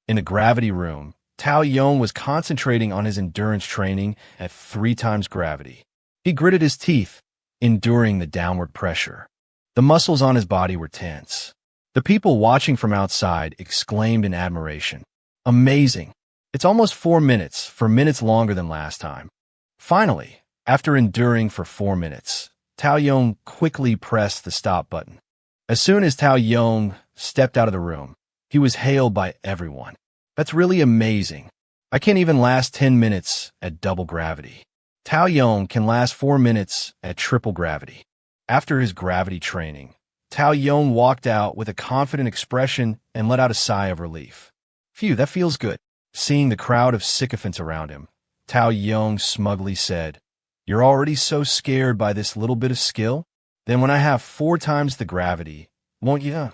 In the gravity room, Tao Yong was concentrating on his endurance training at 3 times gravity. He gritted his teeth, enduring the downward pressure. The muscles on his body were tense. The people watching from outside exclaimed in admiration. Amazing! It's almost 4 minutes, 4 minutes longer than last time. Finally, after enduring for 4 minutes, Tao Yong quickly pressed the stop button. As soon as Tao Yong stepped out of the room, he was hailed by everyone. That's really amazing. I can't even last 10 minutes at double gravity. Tao Yong can last 4 minutes at triple gravity. After his gravity training, Tao Yong walked out with a confident expression and let out a sigh of relief. Phew, that feels good. Seeing the crowd of sycophants around him, Tao Yong smugly said, "You're already so scared by this little bit of skill? Then when I have 4 times the gravity, won't you?"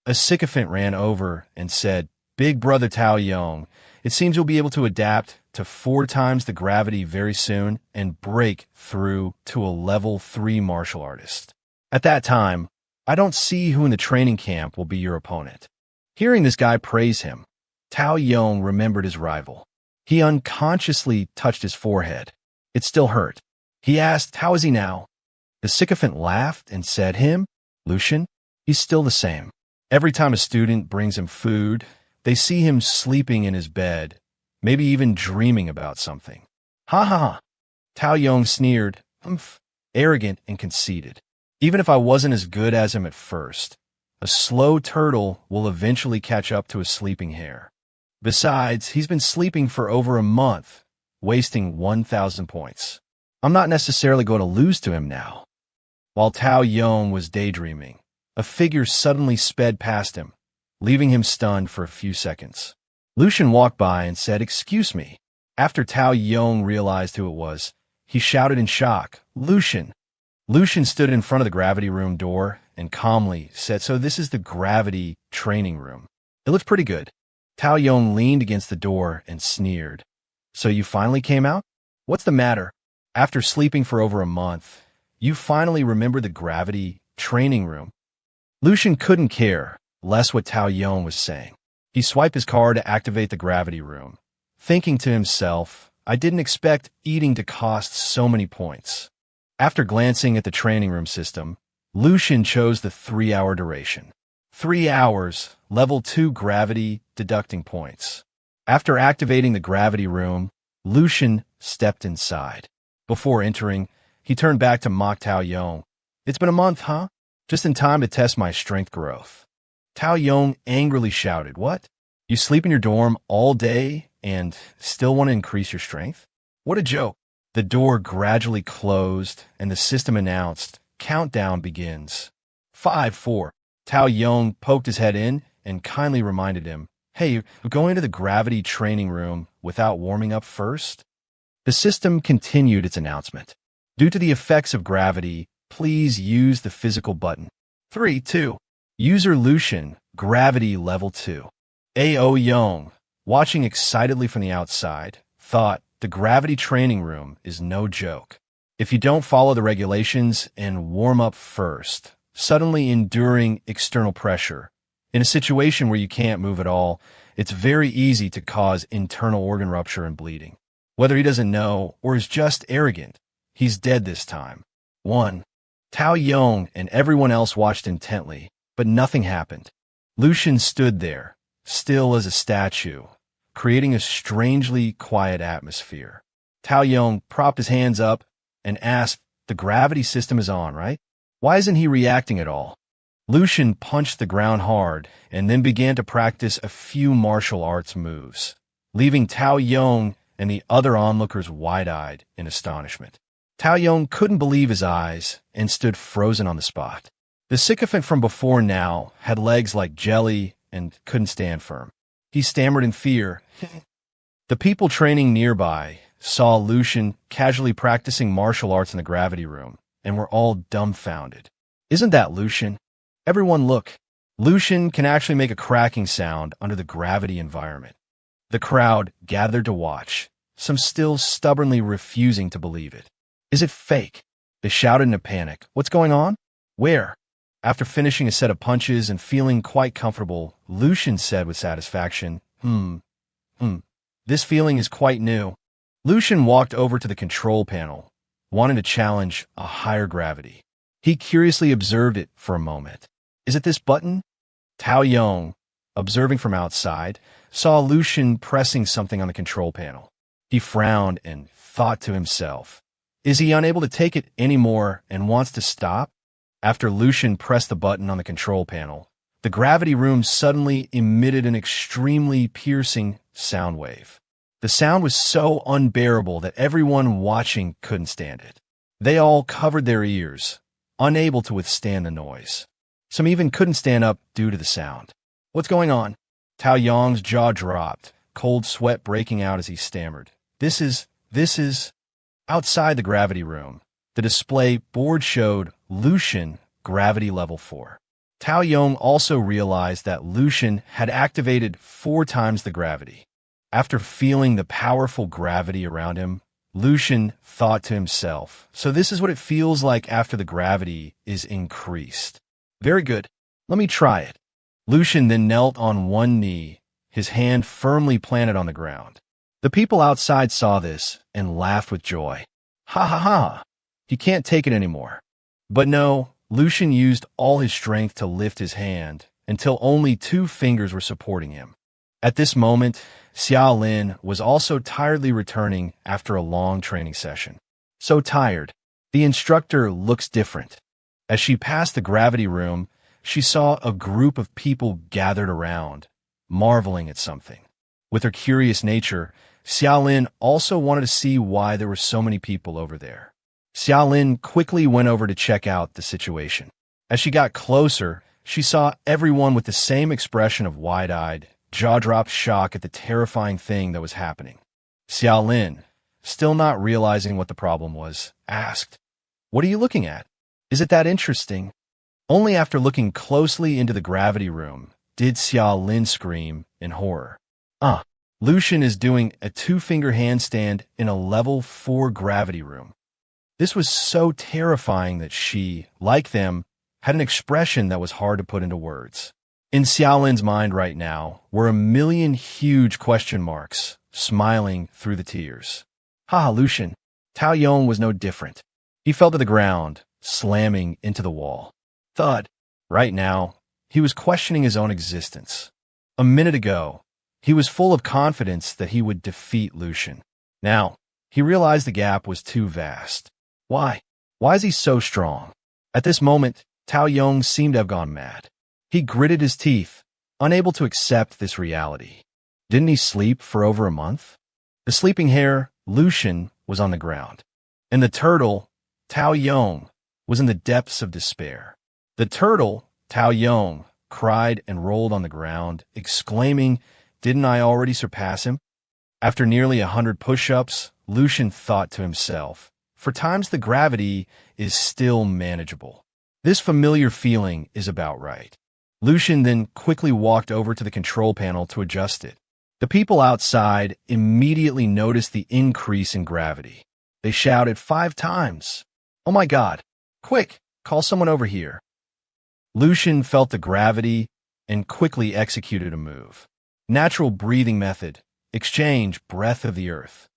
A sycophant ran over and said, "Big brother Tao Yong, it seems you'll be able to adapt to 4 times the gravity very soon and break through to a level 3 martial artist. At that time, I don't see who in the training camp will be your opponent." Hearing this guy praise him, Tao Yong remembered his rival. He unconsciously touched his forehead. It still hurt. He asked, "How is he now?" The sycophant laughed and said, "Him? Lucian? He's still the same. Every time a student brings him food, they see him sleeping in his bed, maybe even dreaming about something." Ha ha ha. Tao Yong sneered, arrogant and conceited. Even if I wasn't as good as him at first, a slow turtle will eventually catch up to a sleeping hare. Besides, he's been sleeping for over a month, wasting 1,000 points. I'm not necessarily going to lose to him now. While Tao Yong was daydreaming, a figure suddenly sped past him, leaving him stunned for a few seconds. Lucian walked by and said, "Excuse me." After Tao Yong realized who it was, he shouted in shock, "Lucian!" Lucian stood in front of the gravity room door and calmly said, "So this is the gravity training room. It looks pretty good." Tao Yong leaned against the door and sneered. "So you finally came out? What's the matter? After sleeping for over a month, you finally remember the gravity training room?" Lucian couldn't care less what Tao Yong was saying. He swiped his card to activate the gravity room, thinking to himself, "I didn't expect eating to cost so many points." After glancing at the training room system, Lucian chose the 3-hour duration. 3 hours, level 2 gravity, deducting points. After activating the gravity room, Lucian stepped inside. Before entering, he turned back to mock Tao Yong. "It's been a month, huh? Just in time to test my strength growth." Tao Yong angrily shouted, "What? You sleep in your dorm all day and still want to increase your strength? What a joke." The door gradually closed and the system announced, "Countdown begins." 5, 4. Tao Yong poked his head in and kindly reminded him, "Hey, you're going to the gravity training room without warming up first?" The system continued its announcement. "Due to the effects of gravity, please use the physical button." 3, 2. User Lucian, gravity level 2. Tao Yong, watching excitedly from the outside, thought, the gravity training room is no joke. If you don't follow the regulations and warm up first, suddenly enduring external pressure, in a situation where you can't move at all, it's very easy to cause internal organ rupture and bleeding. Whether he doesn't know or is just arrogant, he's dead this time. 1. Tao Yong and everyone else watched intently, but nothing happened. Lucian stood there, still as a statue, creating a strangely quiet atmosphere. Tao Yong propped his hands up and asked, "The gravity system is on, right? Why isn't he reacting at all?" Lucian punched the ground hard and then began to practice a few martial arts moves, leaving Tao Yong and the other onlookers wide-eyed in astonishment. Tao Yong couldn't believe his eyes and stood frozen on the spot. The sycophant from before now had legs like jelly and couldn't stand firm. He stammered in fear. The people training nearby saw Lucian casually practicing martial arts in the gravity room and were all dumbfounded. "Isn't that Lucian? Everyone look. Lucian can actually make a cracking sound under the gravity environment." The crowd gathered to watch, some still stubbornly refusing to believe it. "Is it fake?" They shouted in a panic. "What's going on? Where?" After finishing a set of punches and feeling quite comfortable, Lucian said with satisfaction, Hmm, hmm. This feeling is quite new. Lucian walked over to the control panel, wanting to challenge a higher gravity. He curiously observed it for a moment. Is it this button? Tao Yong, observing from outside, saw Lucian pressing something on the control panel. He frowned and thought to himself, is he unable to take it anymore and wants to stop? After Lucian pressed the button on the control panel, the gravity room suddenly emitted an extremely piercing sound wave. The sound was so unbearable that everyone watching couldn't stand it. They all covered their ears, unable to withstand the noise. Some even couldn't stand up due to the sound. What's going on? Tao Yong's jaw dropped, cold sweat breaking out as he stammered. This is... Outside the gravity room, the display board showed Lucian gravity level 4. Tao Yong also realized that Lucian had activated 4 times the gravity. After feeling the powerful gravity around him, Lucian thought to himself, so this is what it feels like after the gravity is increased. Very good. Let me try it. Lucian then knelt on one knee, his hand firmly planted on the ground. The people outside saw this and laughed with joy. Ha ha ha! He can't take it anymore. But no, Lucian used all his strength to lift his hand until only 2 fingers were supporting him. At this moment, Xiao Lin was also tiredly returning after a long training session. So tired. The instructor looks different. As she passed the gravity room, she saw a group of people gathered around, marveling at something. With her curious nature, Xiaolin also wanted to see why there were so many people over there. Xiaolin quickly went over to check out the situation. As she got closer, she saw everyone with the same expression of wide-eyed, jaw-dropped shock at the terrifying thing that was happening. Xiaolin, still not realizing what the problem was, asked, "What are you looking at? Is it that interesting?" Only after looking closely into the gravity room did Xiaolin scream in horror. Lucian is doing a 2-finger handstand in a level 4 gravity room. This was so terrifying that she, like them, had an expression that was hard to put into words. In Xiaolin's mind right now were a million huge question marks, smiling through the tears. Haha, Lucian. Tao Yong was no different. He fell to the ground, slamming into the wall. Thud. Right now, he was questioning his own existence. A minute ago, he was full of confidence that he would defeat Lucian. Now, he realized the gap was too vast. Why? Why is he so strong? At this moment, Tao Yong seemed to have gone mad. He gritted his teeth, unable to accept this reality. Didn't he sleep for over a month? The sleeping hare, Lucian, was on the ground. And the turtle, Tao Yong, was in the depths of despair. The turtle, Tao Yong, cried and rolled on the ground, exclaiming, "Didn't I already surpass him?" After nearly 100 push-ups, Lucian thought to himself, "For times the gravity is still manageable. This familiar feeling is about right." Lucian then quickly walked over to the control panel to adjust it. The people outside immediately noticed the increase in gravity. They shouted 5 times. "Oh my God! Quick, call someone over here." Lucian felt the gravity and quickly executed a move. Natural breathing method, exchange breath of the earth.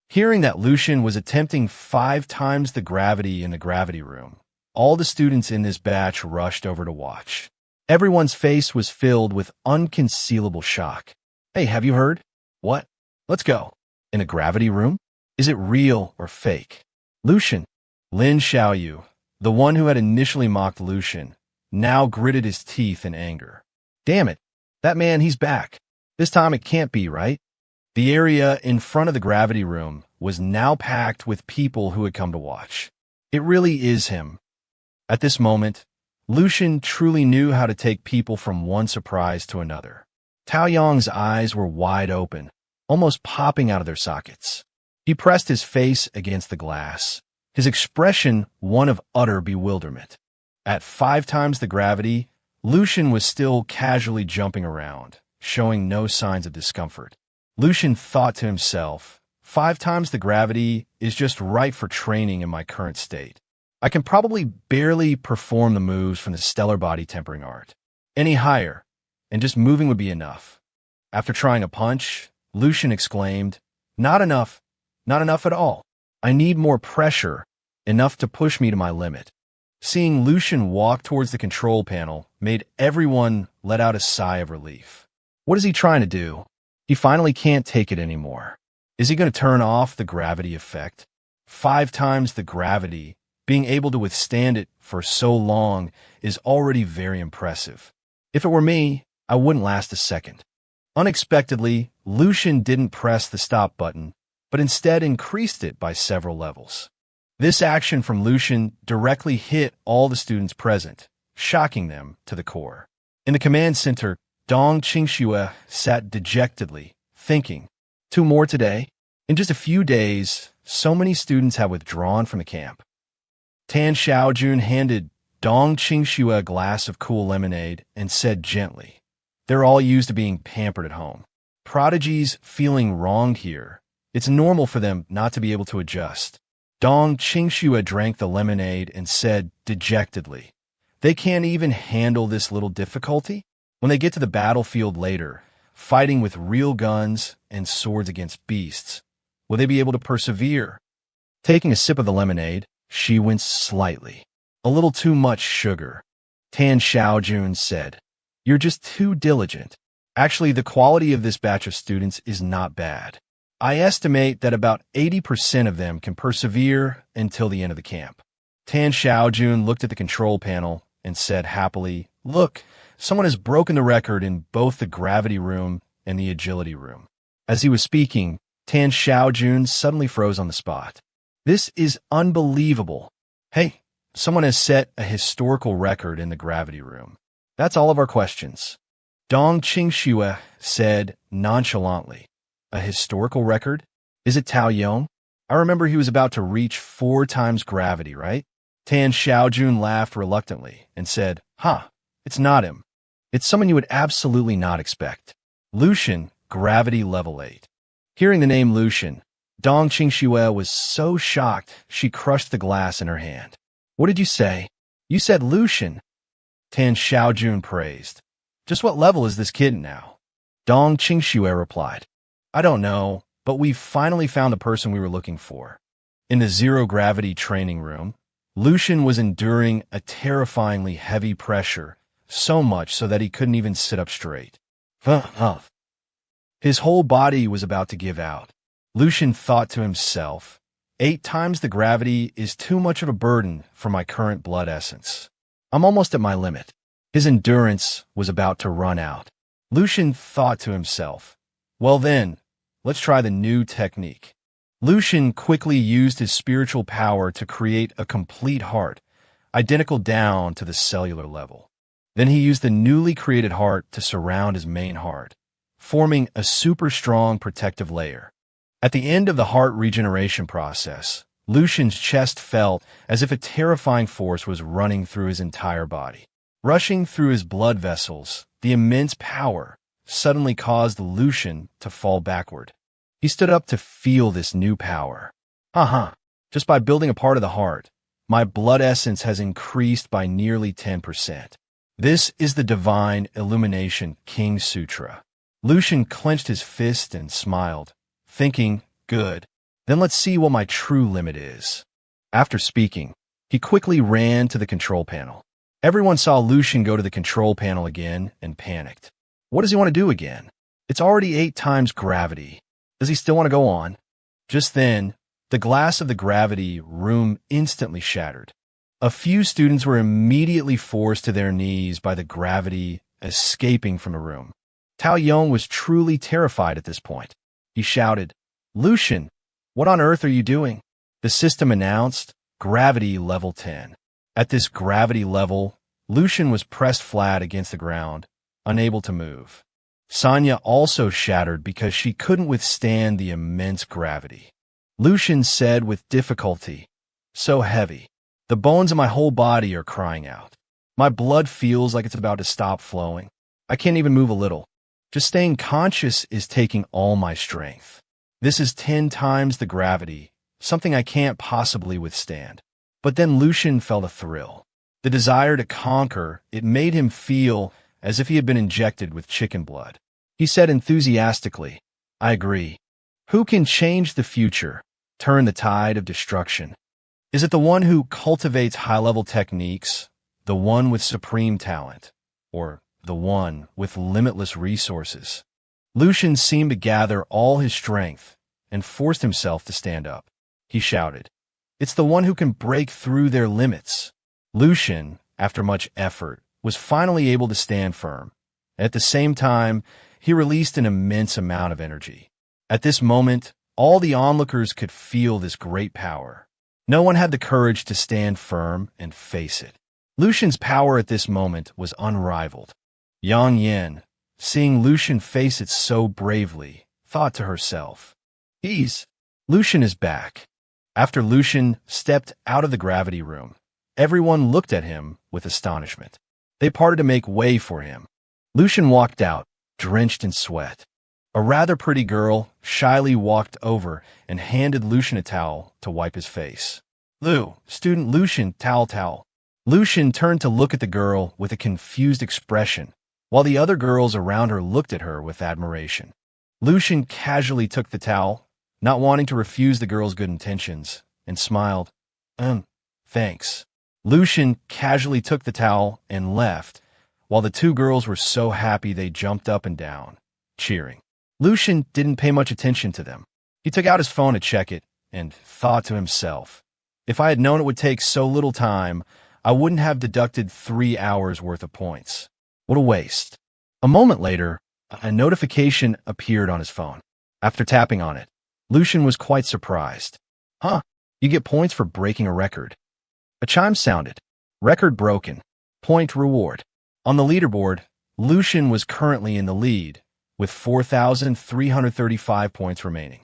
Hearing that Lucian was attempting 5 times the gravity in the gravity room, all the students in this batch rushed over to watch. Everyone's face was filled with unconcealable shock. "Hey, have you heard?" "What?" "Let's go." "In a gravity room? Is it real or fake?" Lucian. Lin Xiaoyu, the one who had initially mocked Lucian, now gritted his teeth in anger. "Damn it. That man, he's back. This time it can't be, right?" The area in front of the gravity room was now packed with people who had come to watch. It really is him. At this moment, Lucian truly knew how to take people from one surprise to another. Tao Yong's eyes were wide open, almost popping out of their sockets. He pressed his face against the glass, his expression one of utter bewilderment. At 5 times the gravity, Lucian was still casually jumping around, showing no signs of discomfort. Lucian thought to himself, 5 times the gravity is just right for training in my current state. I can probably barely perform the moves from the stellar body tempering art. Any higher, and just moving would be enough. After trying a punch, Lucian exclaimed, "Not enough. Not enough at all. I need more pressure, enough to push me to my limit." Seeing Lucian walk towards the control panel made everyone let out a sigh of relief. What is he trying to do? He finally can't take it anymore. Is he going to turn off the gravity effect? 5 times the gravity, being able to withstand it for so long, is already very impressive. If it were me, I wouldn't last a second. Unexpectedly, Lucian didn't press the stop button, but instead increased it by several levels. This action from Lucian directly hit all the students present, shocking them to the core. In the command center, Dong Qingxue sat dejectedly, thinking, 2 more today? In just a few days, so many students have withdrawn from the camp. Tan Xiaojun handed Dong Qingxue a glass of cool lemonade and said gently, "They're all used to being pampered at home. Prodigies feeling wronged here. It's normal for them not to be able to adjust." Dong Qingxue drank the lemonade and said dejectedly, "They can't even handle this little difficulty? When they get to the battlefield later, fighting with real guns and swords against beasts, will they be able to persevere?" Taking a sip of the lemonade, she winced slightly. "A little too much sugar." Tan Xiaojun said, "You're just too diligent. Actually, the quality of this batch of students is not bad. I estimate that about 80% of them can persevere until the end of the camp." Tan Xiaojun looked at the control panel and said happily, "Look, someone has broken the record in both the gravity room and the agility room." As he was speaking, Tan Xiaojun suddenly froze on the spot. "This is unbelievable. Hey, someone has set a historical record in the gravity room." "That's all of our questions," Dong Qingxue said nonchalantly. "A historical record? Is it Tao Yong? I remember he was about to reach 4 times gravity, right?" Tan Xiaojun laughed reluctantly and said, It's not him. It's someone you would absolutely not expect. Lucian, gravity level 8. Hearing the name Lucian, Dong Qingxue was so shocked she crushed the glass in her hand. "What did you say?" "You said Lucian," Tan Xiaojun praised. "Just what level is this kid now?" Dong Qingxue replied, "I don't know, but we've finally found the person we were looking for." In the zero-gravity training room, Lucian was enduring a terrifyingly heavy pressure, so much so that he couldn't even sit up straight. His whole body was about to give out. Lucian thought to himself, 8 times the gravity is too much of a burden for my current blood essence. I'm almost at my limit. His endurance was about to run out. Lucian thought to himself, well then, let's try the new technique. Lucian quickly used his spiritual power to create a complete heart, identical down to the cellular level. Then he used the newly created heart to surround his main heart, forming a super strong protective layer. At the end of the heart regeneration process, Lucian's chest felt as if a terrifying force was running through his entire body. Rushing through his blood vessels, the immense power suddenly caused Lucian to fall backward. He stood up to feel this new power. Just by building a part of the heart, my blood essence has increased by nearly 10%. This is the Divine Illumination King Sutra. Lucian clenched his fist and smiled, thinking, good, then let's see what my true limit is. After speaking, he quickly ran to the control panel. Everyone saw Lucian go to the control panel again and panicked. What does he want to do again? It's already 8 times gravity. Does he still want to go on? Just then, the glass of the gravity room instantly shattered. A few students were immediately forced to their knees by the gravity escaping from the room. Tao Yong was truly terrified at this point. He shouted, Lucian, what on earth are you doing? The system announced, gravity level 10. At this gravity level, Lucian was pressed flat against the ground, unable to move. Sanya also shattered because she couldn't withstand the immense gravity. Lucian said with difficulty, so heavy. The bones of my whole body are crying out. My blood feels like it's about to stop flowing. I can't even move a little. Just staying conscious is taking all my strength. This is 10 times the gravity, something I can't possibly withstand. But then Lucian felt a thrill. The desire to conquer, it made him feel as if he had been injected with chicken blood. He said enthusiastically, I agree. Who can change the future, turn the tide of destruction? Is it the one who cultivates high-level techniques, the one with supreme talent, or the one with limitless resources? Lucian seemed to gather all his strength and forced himself to stand up. He shouted, It's the one who can break through their limits. Lucian, after much effort, was finally able to stand firm. At the same time, he released an immense amount of energy. At this moment, all the onlookers could feel this great power. No one had the courage to stand firm and face it. Lucian's power at this moment was unrivaled. Yang Yin, seeing Lucian face it so bravely, thought to herself, Lucian is back. After Lucian stepped out of the gravity room, everyone looked at him with astonishment. They parted to make way for him. Lucian walked out, drenched in sweat. A rather pretty girl shyly walked over and handed Lucian a towel to wipe his face. Student Lucian, towel. Lucian turned to look at the girl with a confused expression, while the other girls around her looked at her with admiration. Lucian casually took the towel, not wanting to refuse the girl's good intentions, and smiled. Thanks. Lucian casually took the towel and left, while the two girls were so happy they jumped up and down, cheering. Lucian didn't pay much attention to them. He took out his phone to check it and thought to himself, if I had known it would take so little time, I wouldn't have deducted 3 hours worth of points. What a waste. A moment later, a notification appeared on his phone. After tapping on it, Lucian was quite surprised. You get points for breaking a record. A chime sounded. Record broken. Point reward. On the leaderboard, Lucian was currently in the lead, with 4,335 points remaining.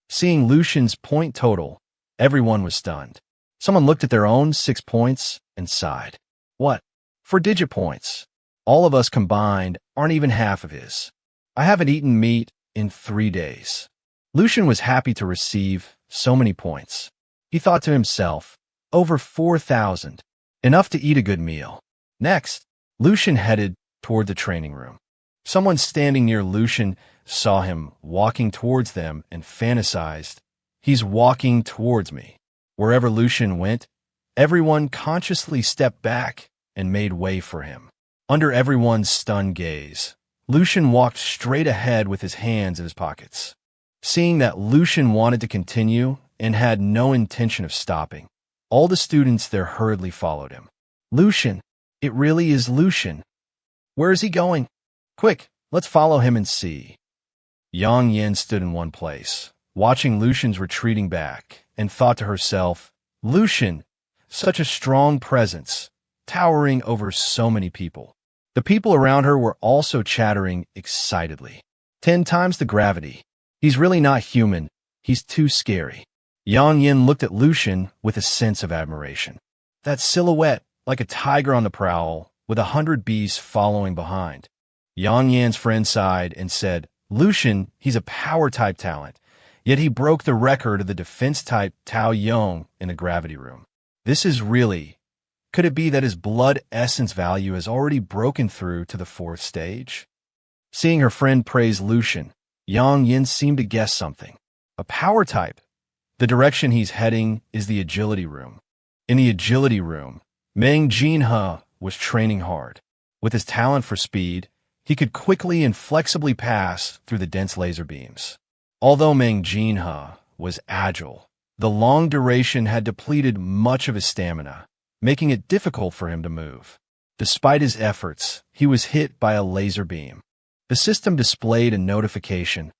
Seeing Lucian's point total, everyone was stunned. Someone looked at their own 6 points and sighed. What? 4 digit points. All of us combined aren't even half of his. I haven't eaten meat in 3 days. Lucian was happy to receive so many points. He thought to himself, over 4,000. Enough to eat a good meal. Next, Lucian headed toward the training room. Someone standing near Lucian saw him walking towards them and fantasized, He's walking towards me. Wherever Lucian went, everyone consciously stepped back and made way for him. Under everyone's stunned gaze, Lucian walked straight ahead with his hands in his pockets. Seeing that Lucian wanted to continue and had no intention of stopping, all the students there hurriedly followed him. Lucian, it really is Lucian. Where is he going? Quick, let's follow him and see. Yang Yin stood in one place, watching Lucian's retreating back, and thought to herself, Lucian, such a strong presence, towering over so many people. The people around her were also chattering excitedly. 10 times the gravity. He's really not human. He's too scary. Yang Yin looked at Lucian with a sense of admiration. That silhouette, like a tiger on the prowl, with 100 bees following behind. Yang Yin's friend sighed and said, Lucian, he's a power-type talent, yet he broke the record of the defense-type Tao Yong in the gravity room. This is really... Could it be that his blood essence value has already broken through to the 4th stage? Seeing her friend praise Lucian, Yang Yin seemed to guess something. A power type. The direction he's heading is the agility room. In the agility room, Meng Jinhe was training hard. With his talent for speed, he could quickly and flexibly pass through the dense laser beams. Although Meng Jinhe was agile, the long duration had depleted much of his stamina, making it difficult for him to move. Despite his efforts, he was hit by a laser beam. The system displayed a notification,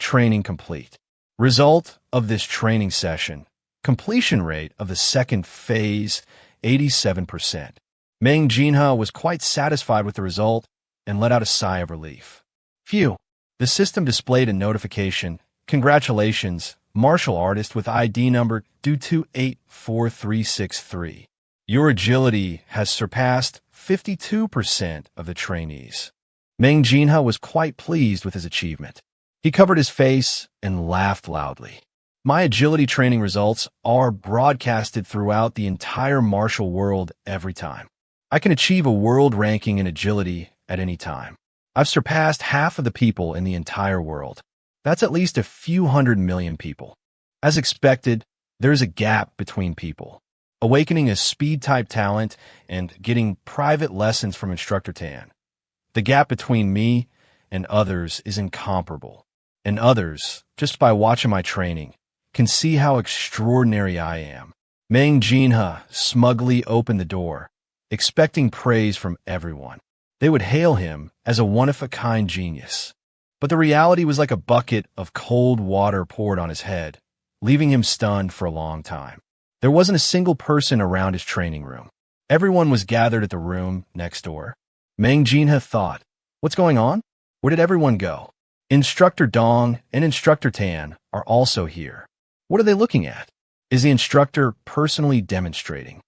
training complete. Result of this training session, completion rate of the 2nd phase, 87%. Meng Jinhe was quite satisfied with the result and let out a sigh of relief. Phew! The system displayed a notification, congratulations, martial artist with ID number 2284363. Your agility has surpassed 52% of the trainees. Meng Jinhe was quite pleased with his achievement. He covered his face and laughed loudly. My agility training results are broadcasted throughout the entire martial world every time. I can achieve a world ranking in agility at any time. I've surpassed half of the people in the entire world. That's at least a few 100 million people. As expected, there's a gap between people. Awakening a speed-type talent and getting private lessons from Instructor Tan. The gap between me and others is incomparable. And others, just by watching my training, can see how extraordinary I am. Mang Jinhe smugly opened the door, expecting praise from everyone. They would hail him as a one-of-a-kind genius. But the reality was like a bucket of cold water poured on his head, leaving him stunned for a long time. There wasn't a single person around his training room. Everyone was gathered at the room next door. Mang Jinhe thought, what's going on? Where did everyone go? Instructor Dong and Instructor Tan are also here. What are they looking at? Is the instructor personally demonstrating?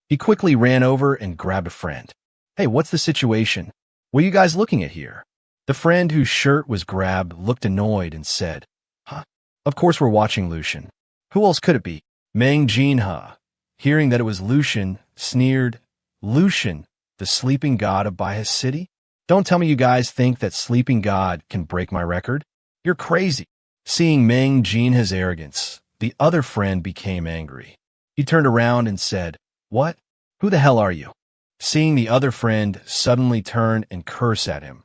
He quickly ran over and grabbed a friend. Hey, what's the situation? What are you guys looking at here? The friend whose shirt was grabbed looked annoyed and said, Huh? Of course we're watching Lucian. Who else could it be? Mang Jinhe, hearing that it was Lucian, sneered, Lucian, the sleeping god of Baihe City? Don't tell me you guys think that sleeping god can break my record? You're crazy. Seeing Mang Jinhe's arrogance, the other friend became angry. He turned around and said, What? Who the hell are you? Seeing the other friend suddenly turn and curse at him,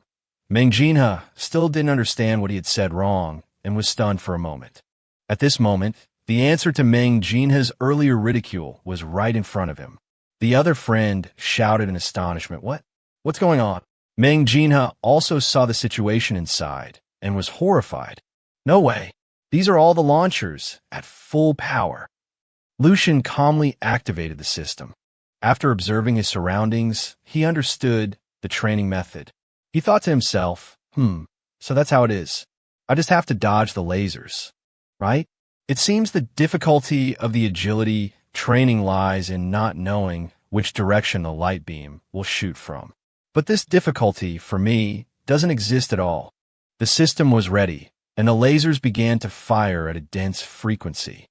Mang Jinhe still didn't understand what he had said wrong and was stunned for a moment. At this moment, the answer to Mang Jinhe's earlier ridicule was right in front of him. The other friend shouted in astonishment, What? What's going on? Mang Jinhe also saw the situation inside and was horrified. No way. These are all the launchers at full power. Lucian calmly activated the system. After observing his surroundings, he understood the training method. He thought to himself, so that's how it is. I just have to dodge the lasers, right? It seems the difficulty of the agility training lies in not knowing which direction the light beam will shoot from. But this difficulty, for me, doesn't exist at all. The system was ready, and the lasers began to fire at a dense frequency.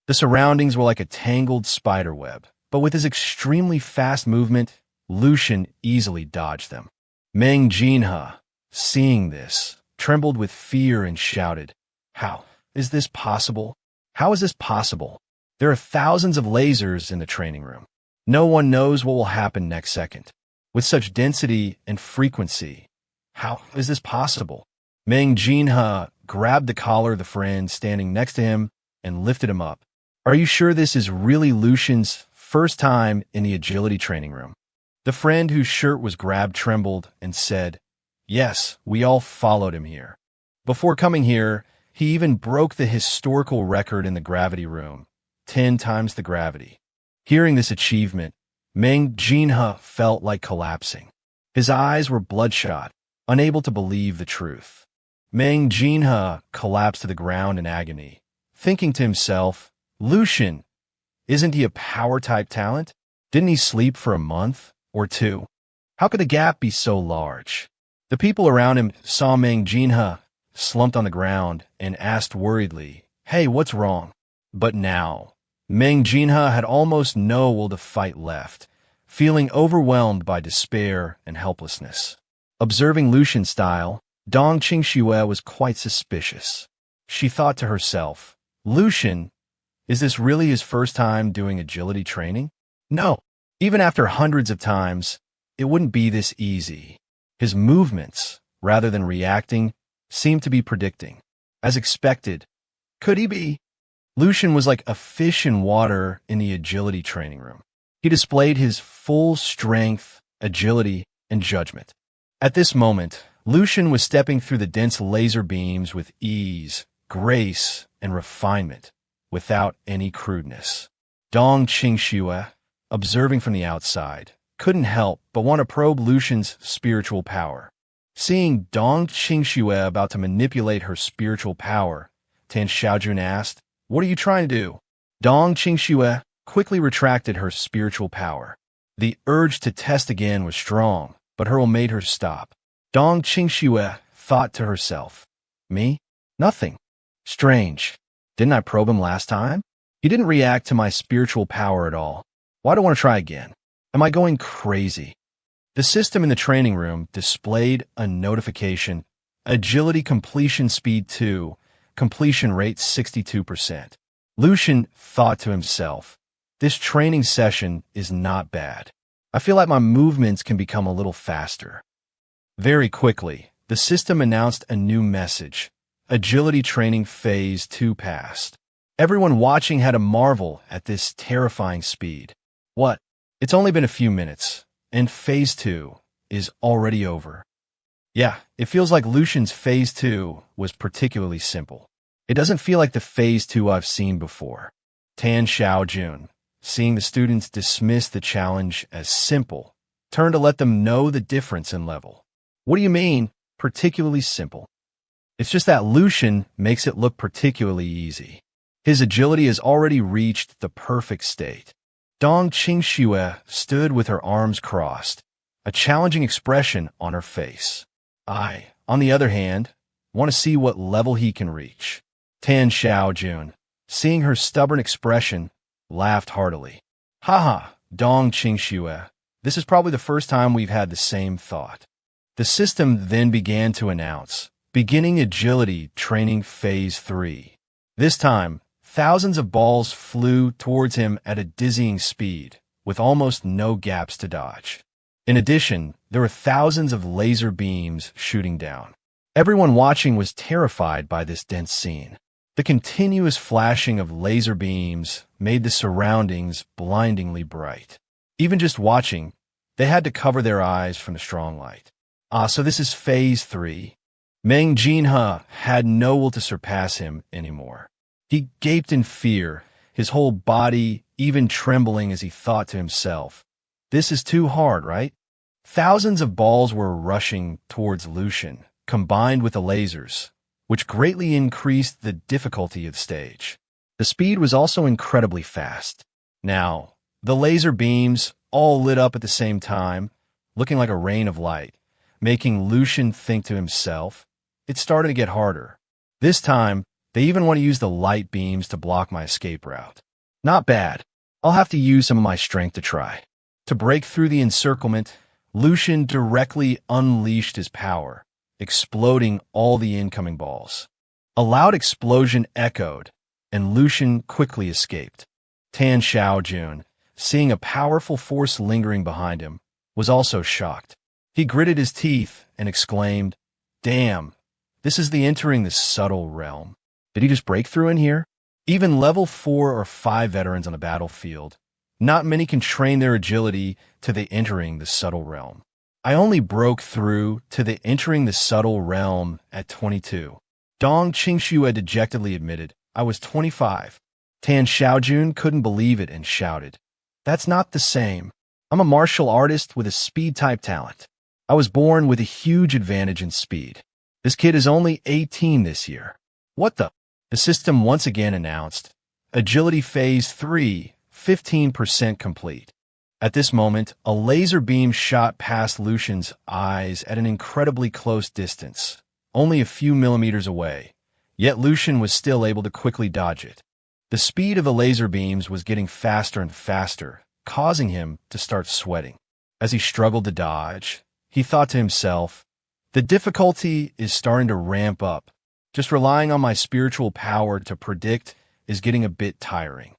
The surroundings were like a tangled spider web, but with his extremely fast movement, Lucian easily dodged them. Mang Jinhe, seeing this, trembled with fear and shouted, How is this possible? How is this possible? There are thousands of lasers in the training room. No one knows what will happen next second. With such density and frequency, how is this possible? Mang Jinhe grabbed the collar of the friend standing next to him and lifted him up. Are you sure this is really Lucian's first time in the agility training room? The friend whose shirt was grabbed trembled and said, Yes, we all followed him here. Before coming here, he even broke the historical record in the gravity room, 10 times the gravity. Hearing this achievement, Mang Jinhe felt like collapsing. His eyes were bloodshot, unable to believe the truth. Mang Jinhe collapsed to the ground in agony, thinking to himself, Lucian, isn't he a power-type talent? Didn't he sleep for a month or two? How could the gap be so large? The people around him saw Mang Jinhe slumped on the ground and asked worriedly, Hey, what's wrong? But now, Mang Jinhe had almost no will to fight left, feeling overwhelmed by despair and helplessness. Observing Lucian's style, Dong Qingxue was quite suspicious. She thought to herself, Lucian, is this really his first time doing agility training? No. Even after hundreds of times, it wouldn't be this easy. His movements, rather than reacting, seemed to be predicting. As expected, could he be? Lucian was like a fish in water in the agility training room. He displayed his full strength, agility, and judgment. At this moment, Lucian was stepping through the dense laser beams with ease, grace, and refinement, without any crudeness. Dong Qingxue, observing from the outside, couldn't help but want to probe Lucian's spiritual power. Seeing Dong Qingxue about to manipulate her spiritual power, Tan Xiaojun asked, What are you trying to do? Dong Qingxue quickly retracted her spiritual power. The urge to test again was strong, but her will made her stop. Dong Qingxue thought to herself, Me? Nothing. Strange. Didn't I probe him last time? He didn't react to my spiritual power at all. Why do I want to try again? Am I going crazy? The system in the training room displayed a notification: Agility completion speed 2, completion rate 62%. Lucian thought to himself, this training session is not bad. I feel like my movements can become a little faster. Very quickly, the system announced a new message: Agility training phase 2 passed. Everyone watching had to marvel at this terrifying speed. What? It's only been a few minutes, and phase 2 is already over. Yeah, it feels like Lucian's phase 2 was particularly simple. It doesn't feel like the phase 2 I've seen before. Tan Xiaojun, seeing the students dismiss the challenge as simple, turned to let them know the difference in level. What do you mean, particularly simple? It's just that Lucian makes it look particularly easy. His agility has already reached the perfect state. Dong Qingxue stood with her arms crossed, a challenging expression on her face. I, on the other hand, want to see what level he can reach. Tan Xiaojun, seeing her stubborn expression, laughed heartily. Haha, Dong Qingxue, this is probably the first time we've had the same thought. The system then began to announce, beginning agility training phase 3. This time, thousands of balls flew towards him at a dizzying speed, with almost no gaps to dodge. In addition, there were thousands of laser beams shooting down. Everyone watching was terrified by this dense scene. The continuous flashing of laser beams made the surroundings blindingly bright. Even just watching, they had to cover their eyes from the strong light. So this is phase 3. Meng Jinhe had no will to surpass him anymore. He gaped in fear, his whole body even trembling as he thought to himself, this is too hard, right? Thousands of balls were rushing towards Lucian, combined with the lasers, which greatly increased the difficulty of the stage. The speed was also incredibly fast. Now, the laser beams all lit up at the same time, looking like a rain of light, making Lucian think to himself, it's starting to get harder. This time, they even want to use the light beams to block my escape route. Not bad. I'll have to use some of my strength to try. To break through the encirclement, Lucian directly unleashed his power, exploding all the incoming balls. A loud explosion echoed, and Lucian quickly escaped. Tan Xiaojun, seeing a powerful force lingering behind him, was also shocked. He gritted his teeth and exclaimed, damn, this is the entering the subtle realm. Did he just break through in here? Even level 4 or 5 veterans on the battlefield, not many can train their agility to the entering the subtle realm. I only broke through to the entering the subtle realm at 22. Dong Qingxue dejectedly admitted, I was 25. Tan Xiaojun couldn't believe it and shouted, that's not the same. I'm a martial artist with a speed-type talent. I was born with a huge advantage in speed. This kid is only 18 this year. What the? The system once again announced, Agility Phase 3, 15% complete. At this moment, a laser beam shot past Lucian's eyes at an incredibly close distance, only a few millimeters away, yet Lucian was still able to quickly dodge it. The speed of the laser beams was getting faster and faster, causing him to start sweating. As he struggled to dodge, he thought to himself, the difficulty is starting to ramp up. Just relying on my spiritual power to predict is getting a bit tiring.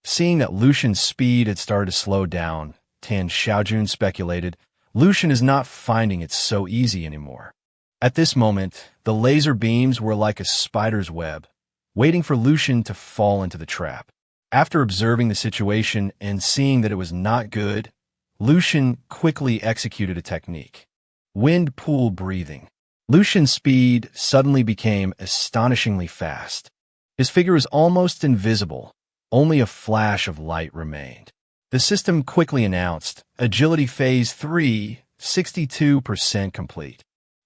Seeing that Lucian's speed had started to slow down, Tan Xiaojun speculated, Lucian is not finding it so easy anymore. At this moment, the laser beams were like a spider's web, waiting for Lucian to fall into the trap. After observing the situation and seeing that it was not good, Lucian quickly executed a technique. Wind pool breathing. Lucian's speed suddenly became astonishingly fast. His figure was almost invisible. Only a flash of light remained. The system quickly announced, Agility Phase 3, 62% complete.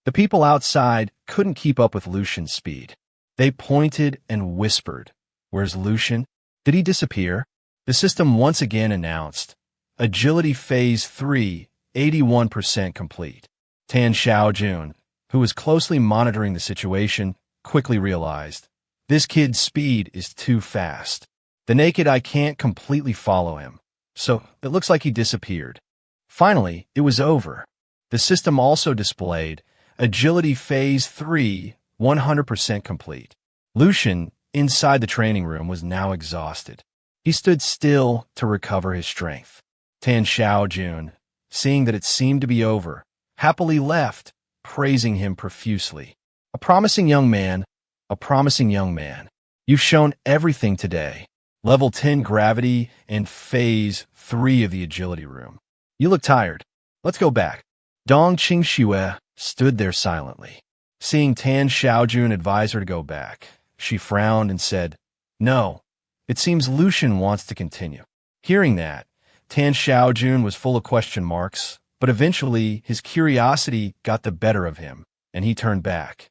The people outside couldn't keep up with Lucian's speed. They pointed and whispered, where's Lucian? Did he disappear? The system once again announced, Agility Phase 3, 81% complete. Tan Xiaojun, who was closely monitoring the situation, quickly realized, this kid's speed is too fast. The naked eye can't completely follow him, so it looks like he disappeared. Finally, it was over. The system also displayed Agility Phase 3, 100% complete. Lucian, inside the training room, was now exhausted. He stood still to recover his strength. Tan Xiaojun, seeing that it seemed to be over, happily left, praising him profusely. A promising young man, a promising young man. You've shown everything today. Level 10 gravity and Phase 3 of the agility room. You look tired. Let's go back. Dong Qingxue stood there silently. Seeing Tan Xiaojun advise her to go back, she frowned and said, "No, it seems Lucian wants to continue." Hearing that, Tan Xiaojun was full of question marks, but eventually his curiosity got the better of him, and he turned back.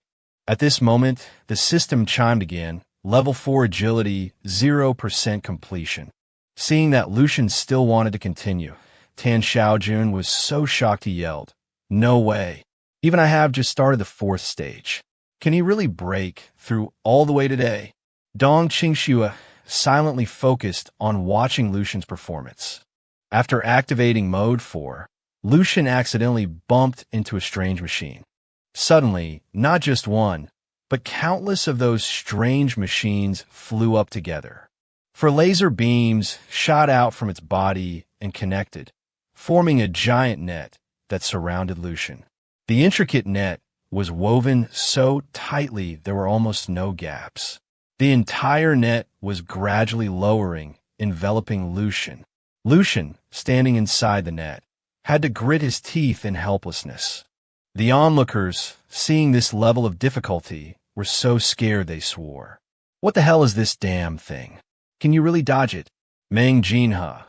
At this moment, the system chimed again, Level 4 agility, 0% completion. Seeing that Lucian still wanted to continue, Tan Xiaojun was so shocked he yelled, "No way. Even I have just started the 4th stage. Can he really break through all the way today?" Dong Qingxue silently focused on watching Lucian's performance. After activating Mode 4, Lucian accidentally bumped into a strange machine. Suddenly, not just one, but countless of those strange machines flew up together. For laser beams shot out from its body and connected, forming a giant net that surrounded Lucian. The intricate net was woven so tightly there were almost no gaps. The entire net was gradually lowering, enveloping Lucian. Lucian, standing inside the net, had to grit his teeth in helplessness. The onlookers, seeing this level of difficulty, were so scared they swore. "What the hell is this damn thing? Can you really dodge it?" Meng Jinhe,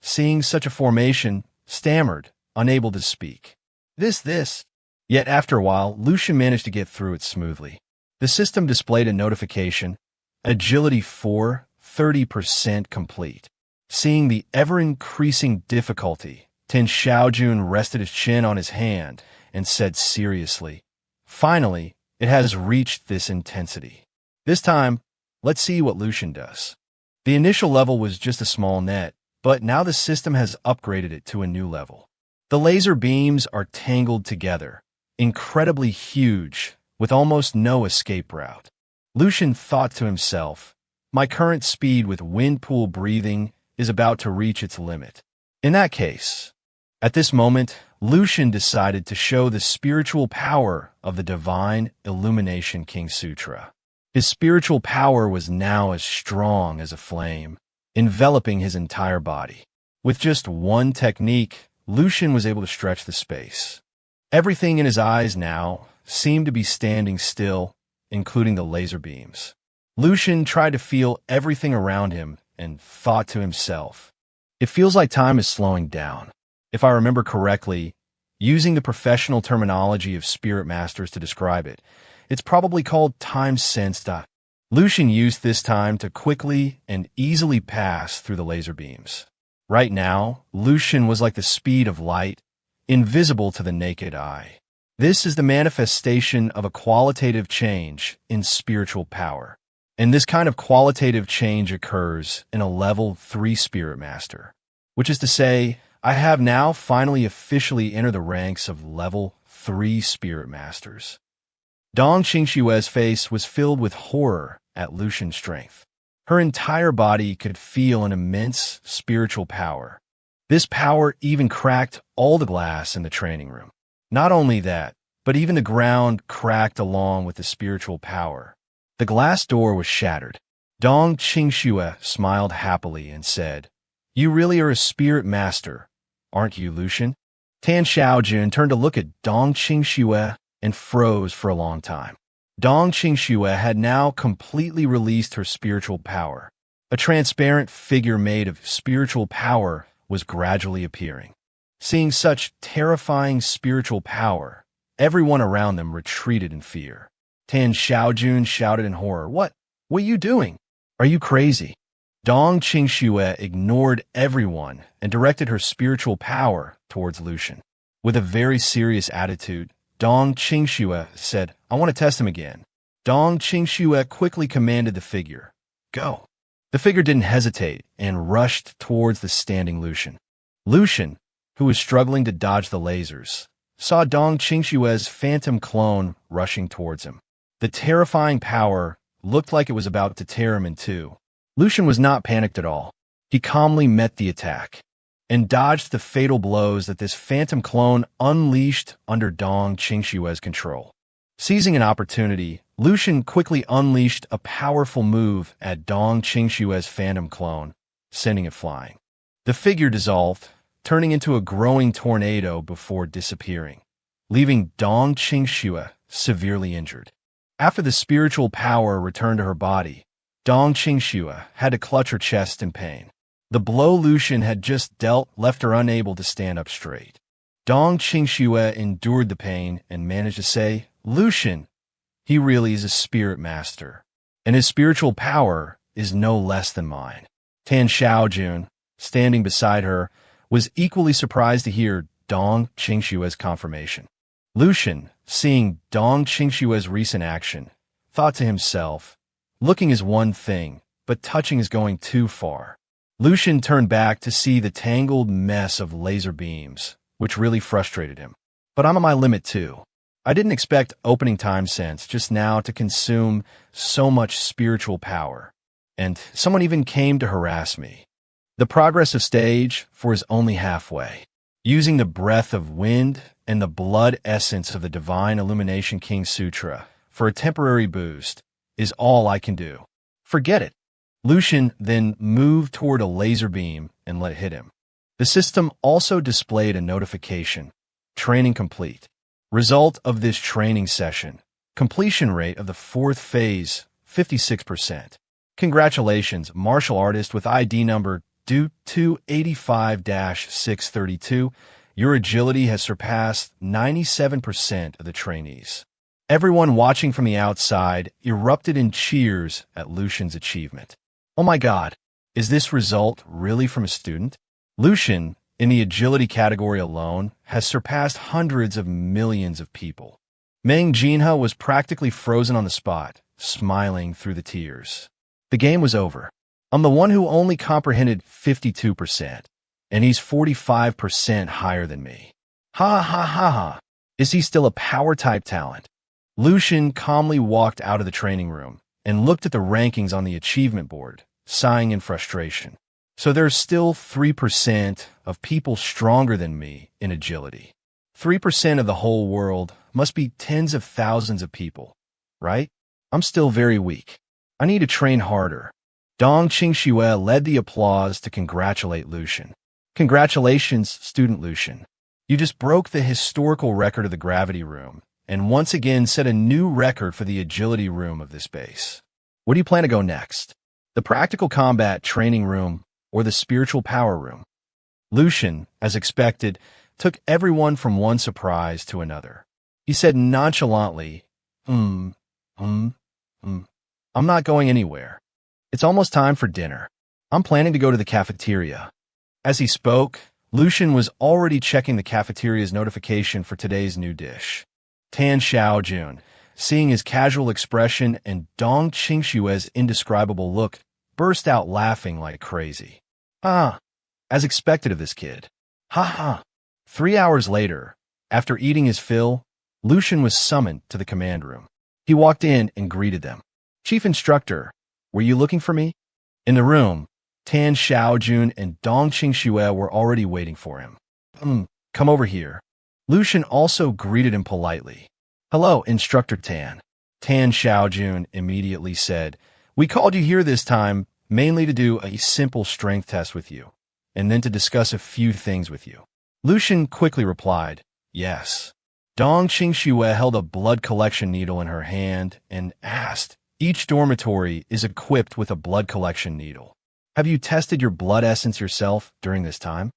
seeing such a formation, stammered, unable to speak. This. Yet after a while, Lucian managed to get through it smoothly. The system displayed a notification, Agility 4, 30% complete. Seeing the ever-increasing difficulty, Tan Xiaojun rested his chin on his hand and said seriously, "Finally, it has reached this intensity. This time, let's see what Lucian does." The initial level was just a small net, but now the system has upgraded it to a new level. The laser beams are tangled together, incredibly huge, with almost no escape route. Lucian thought to himself, "My current speed with wind pool breathing is about to reach its limit." In that case, at this moment, Lucian decided to show the spiritual power of the Divine Illumination King Sutra. His spiritual power was now as strong as a flame, enveloping his entire body. With just one technique, Lucian was able to stretch the space. Everything in his eyes now seemed to be standing still, including the laser beams. Lucian tried to feel everything around him and thought to himself, "It feels like time is slowing down." If I remember correctly, using the professional terminology of spirit masters to describe it, it's probably called time-sensed. Lucian used this time to quickly and easily pass through the laser beams. Right now, Lucian was like the speed of light, invisible to the naked eye. This is the manifestation of a qualitative change in spiritual power. And this kind of qualitative change occurs in a level 3 spirit master, which is to say, I have now finally officially entered the ranks of level 3 spirit masters. Dong Qingxue's face was filled with horror at Lucian's strength. Her entire body could feel an immense spiritual power. This power even cracked all the glass in the training room. Not only that, but even the ground cracked along with the spiritual power. The glass door was shattered. Dong Qingxue smiled happily and said, "You really are a spirit master, aren't you, Lucian?" Tan Xiaojun turned to look at Dong Qingxue and froze for a long time. Dong Qingxue had now completely released her spiritual power. A transparent figure made of spiritual power was gradually appearing. Seeing such terrifying spiritual power, everyone around them retreated in fear. Tan Xiaojun shouted in horror, What are you doing? Are you crazy?" Dong Qingxue ignored everyone and directed her spiritual power towards Lucian. With a very serious attitude, Dong Qingxue said, "I want to test him again." Dong Qingxue quickly commanded the figure, "Go." The figure didn't hesitate and rushed towards the standing Lucian. Lucian, who was struggling to dodge the lasers, saw Dong Qingshue's phantom clone rushing towards him. The terrifying power looked like it was about to tear him in two. Lucian was not panicked at all. He calmly met the attack and dodged the fatal blows that this phantom clone unleashed under Dong Qingshue's control. Seizing an opportunity, Lucian quickly unleashed a powerful move at Dong Qingshue's phantom clone, sending it flying. The figure dissolved, turning into a growing tornado before disappearing, leaving Dong Qingxue severely injured. After the spiritual power returned to her body, Dong Qingxue had to clutch her chest in pain. The blow Lucian had just dealt left her unable to stand up straight. Dong Qingxue endured the pain and managed to say, "Lucian, he really is a spirit master, and his spiritual power is no less than mine." Tan Xiaojun, standing beside her, was equally surprised to hear Dong Qingshue's confirmation. Lucian, seeing Dong Qingshue's recent action, thought to himself, looking is one thing, but touching is going too far. Lucian turned back to see the tangled mess of laser beams, which really frustrated him. But I'm at my limit too. I didn't expect opening time sense just now to consume so much spiritual power, and someone even came to harass me. The progressive stage for is only halfway. Using the breath of wind and the blood essence of the Divine Illumination King Sutra for a temporary boost is all I can do. Forget it. Lucian then moved toward a laser beam and let it hit him. The system also displayed a notification. Training complete. Result of this training session. Completion rate of the fourth phase, 56%. Congratulations, martial artist with ID number due 285-632. Your agility has surpassed 97% of the trainees. Everyone watching from the outside erupted in cheers at Lucian's achievement. Oh my god, is this result really from a student? Lucian, in the agility category alone, has surpassed hundreds of millions of people. Meng Jinhe was practically frozen on the spot, smiling through the tears. The game was over. I'm the one who only comprehended 52%, and he's 45% higher than me. Ha ha ha ha. Is he still a power-type talent? Lucian calmly walked out of the training room and looked at the rankings on the achievement board, sighing in frustration. So there's still 3% of people stronger than me in agility. 3% of the whole world must be tens of thousands of people, right? I'm still very weak. I need to train harder. Dong Qingshuo led the applause to congratulate Lucian. Congratulations, student Lucian. You just broke the historical record of the gravity room and once again set a new record for the agility room of this base. Where do you plan to go next? The practical combat training room or the spiritual power room? Lucian, as expected, took everyone from one surprise to another. He said nonchalantly, I'm not going anywhere. It's almost time for dinner. I'm planning to go to the cafeteria. As he spoke, Lucian was already checking the cafeteria's notification for today's new dish. Tan Xiaojun, seeing his casual expression and Dong Qingshue's indescribable look, burst out laughing like crazy. Ah, as expected of this kid. Ha ha. 3 hours later, after eating his fill, Lucian was summoned to the command room. He walked in and greeted them. Chief Instructor, were you looking for me? In the room, Tan Xiaojun and Dong Qingshuo were already waiting for him. Come over here. Lucian also greeted him politely. Hello, Instructor Tan. Tan Xiaojun immediately said, We called you here this time mainly to do a simple strength test with you, and then to discuss a few things with you. Lucian quickly replied, Yes. Dong Qingshuo held a blood collection needle in her hand and asked, Each dormitory is equipped with a blood collection needle. Have you tested your blood essence yourself during this time?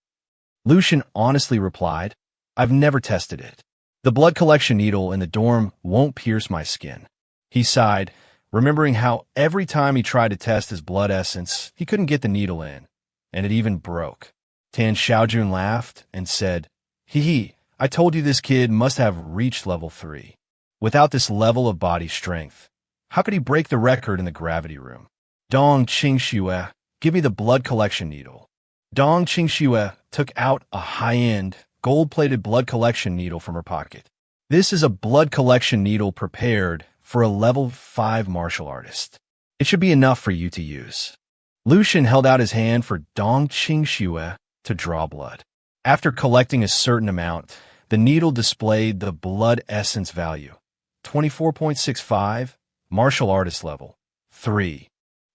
Lucian honestly replied, I've never tested it. The blood collection needle in the dorm won't pierce my skin. He sighed, remembering how every time he tried to test his blood essence, he couldn't get the needle in, and it even broke. Tan Xiaojun laughed and said, Hee, I told you this kid must have reached level 3. Without this level of body strength, how could he break the record in the gravity room? Dong Qingshuo, give me the blood collection needle. Dong Qingshuo took out a high-end, gold-plated blood collection needle from her pocket. This is a blood collection needle prepared for a level 5 martial artist. It should be enough for you to use. Lucian held out his hand for Dong Qingxue to draw blood. After collecting a certain amount, the needle displayed the blood essence value, 24.65, martial artist level, 3.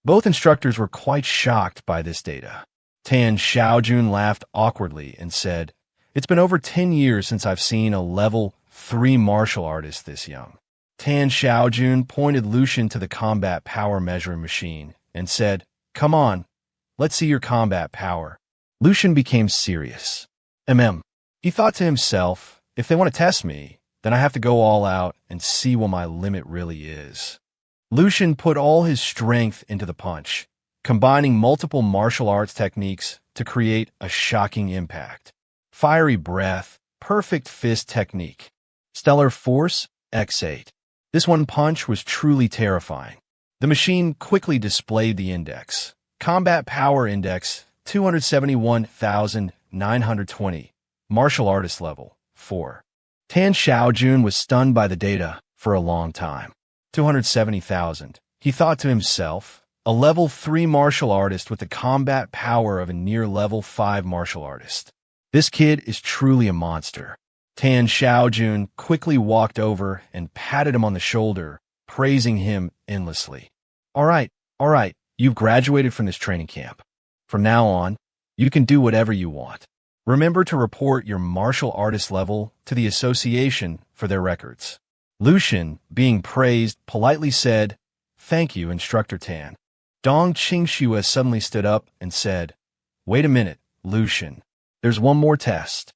Both instructors were quite shocked by this data. Tan Xiaojun laughed awkwardly and said, "It's been over 10 years since I've seen a level 3 martial artist this young." Tan Xiaojun pointed Lucian to the combat power measuring machine and said, "Come on, let's see your combat power." Lucian became serious. He thought to himself, if they want to test me, then I have to go all out and see what my limit really is. Lucian put all his strength into the punch, combining multiple martial arts techniques to create a shocking impact. Fiery breath, perfect fist technique. Stellar force, X8. This one punch was truly terrifying. The machine quickly displayed the index. Combat power index, 271,920. Martial artist level, 4. Tan Xiaojun was stunned by the data for a long time. 270,000. He thought to himself, a level 3 martial artist with the combat power of a near level 5 martial artist. This kid is truly a monster. Tan Xiaojun quickly walked over and patted him on the shoulder, praising him endlessly. All right, you've graduated from this training camp. From now on, you can do whatever you want. Remember to report your martial artist level to the association for their records. Lucian, being praised, politely said, "Thank you, Instructor Tan." Dong Qingxue suddenly stood up and said, "Wait a minute, Lucian. There's one more test.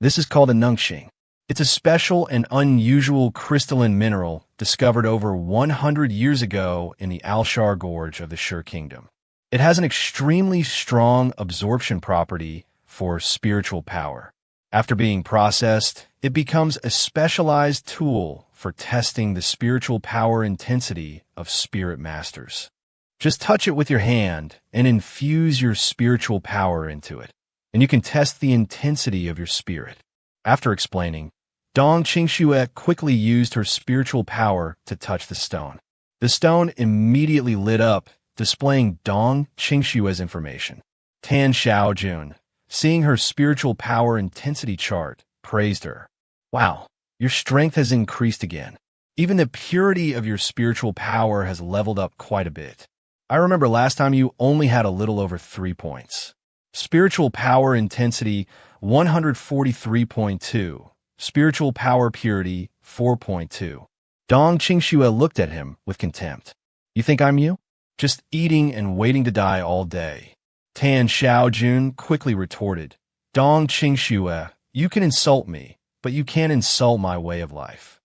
This is called a nungxing. It's a special and unusual crystalline mineral discovered over 100 years ago in the Alshar Gorge of the Shur Kingdom. It has an extremely strong absorption property for spiritual power. After being processed, it becomes a specialized tool for testing the spiritual power intensity of spirit masters. Just touch it with your hand and infuse your spiritual power into it, and you can test the intensity of your spirit." After explaining, Dong Qingxue quickly used her spiritual power to touch the stone. The stone immediately lit up, displaying Dong Qingxue's information. Tan Xiaojun, seeing her spiritual power intensity chart, praised her. "Wow, your strength has increased again. Even the purity of your spiritual power has leveled up quite a bit. I remember last time you only had a little over 3 points. Spiritual power intensity, 143.2. Spiritual power purity, 4.2. Dong Qingxue looked at him with contempt. "You think I'm you? Just eating and waiting to die all day." Tan Xiaojun quickly retorted, "Dong Qingxue, you can insult me, but you can't insult my way of life."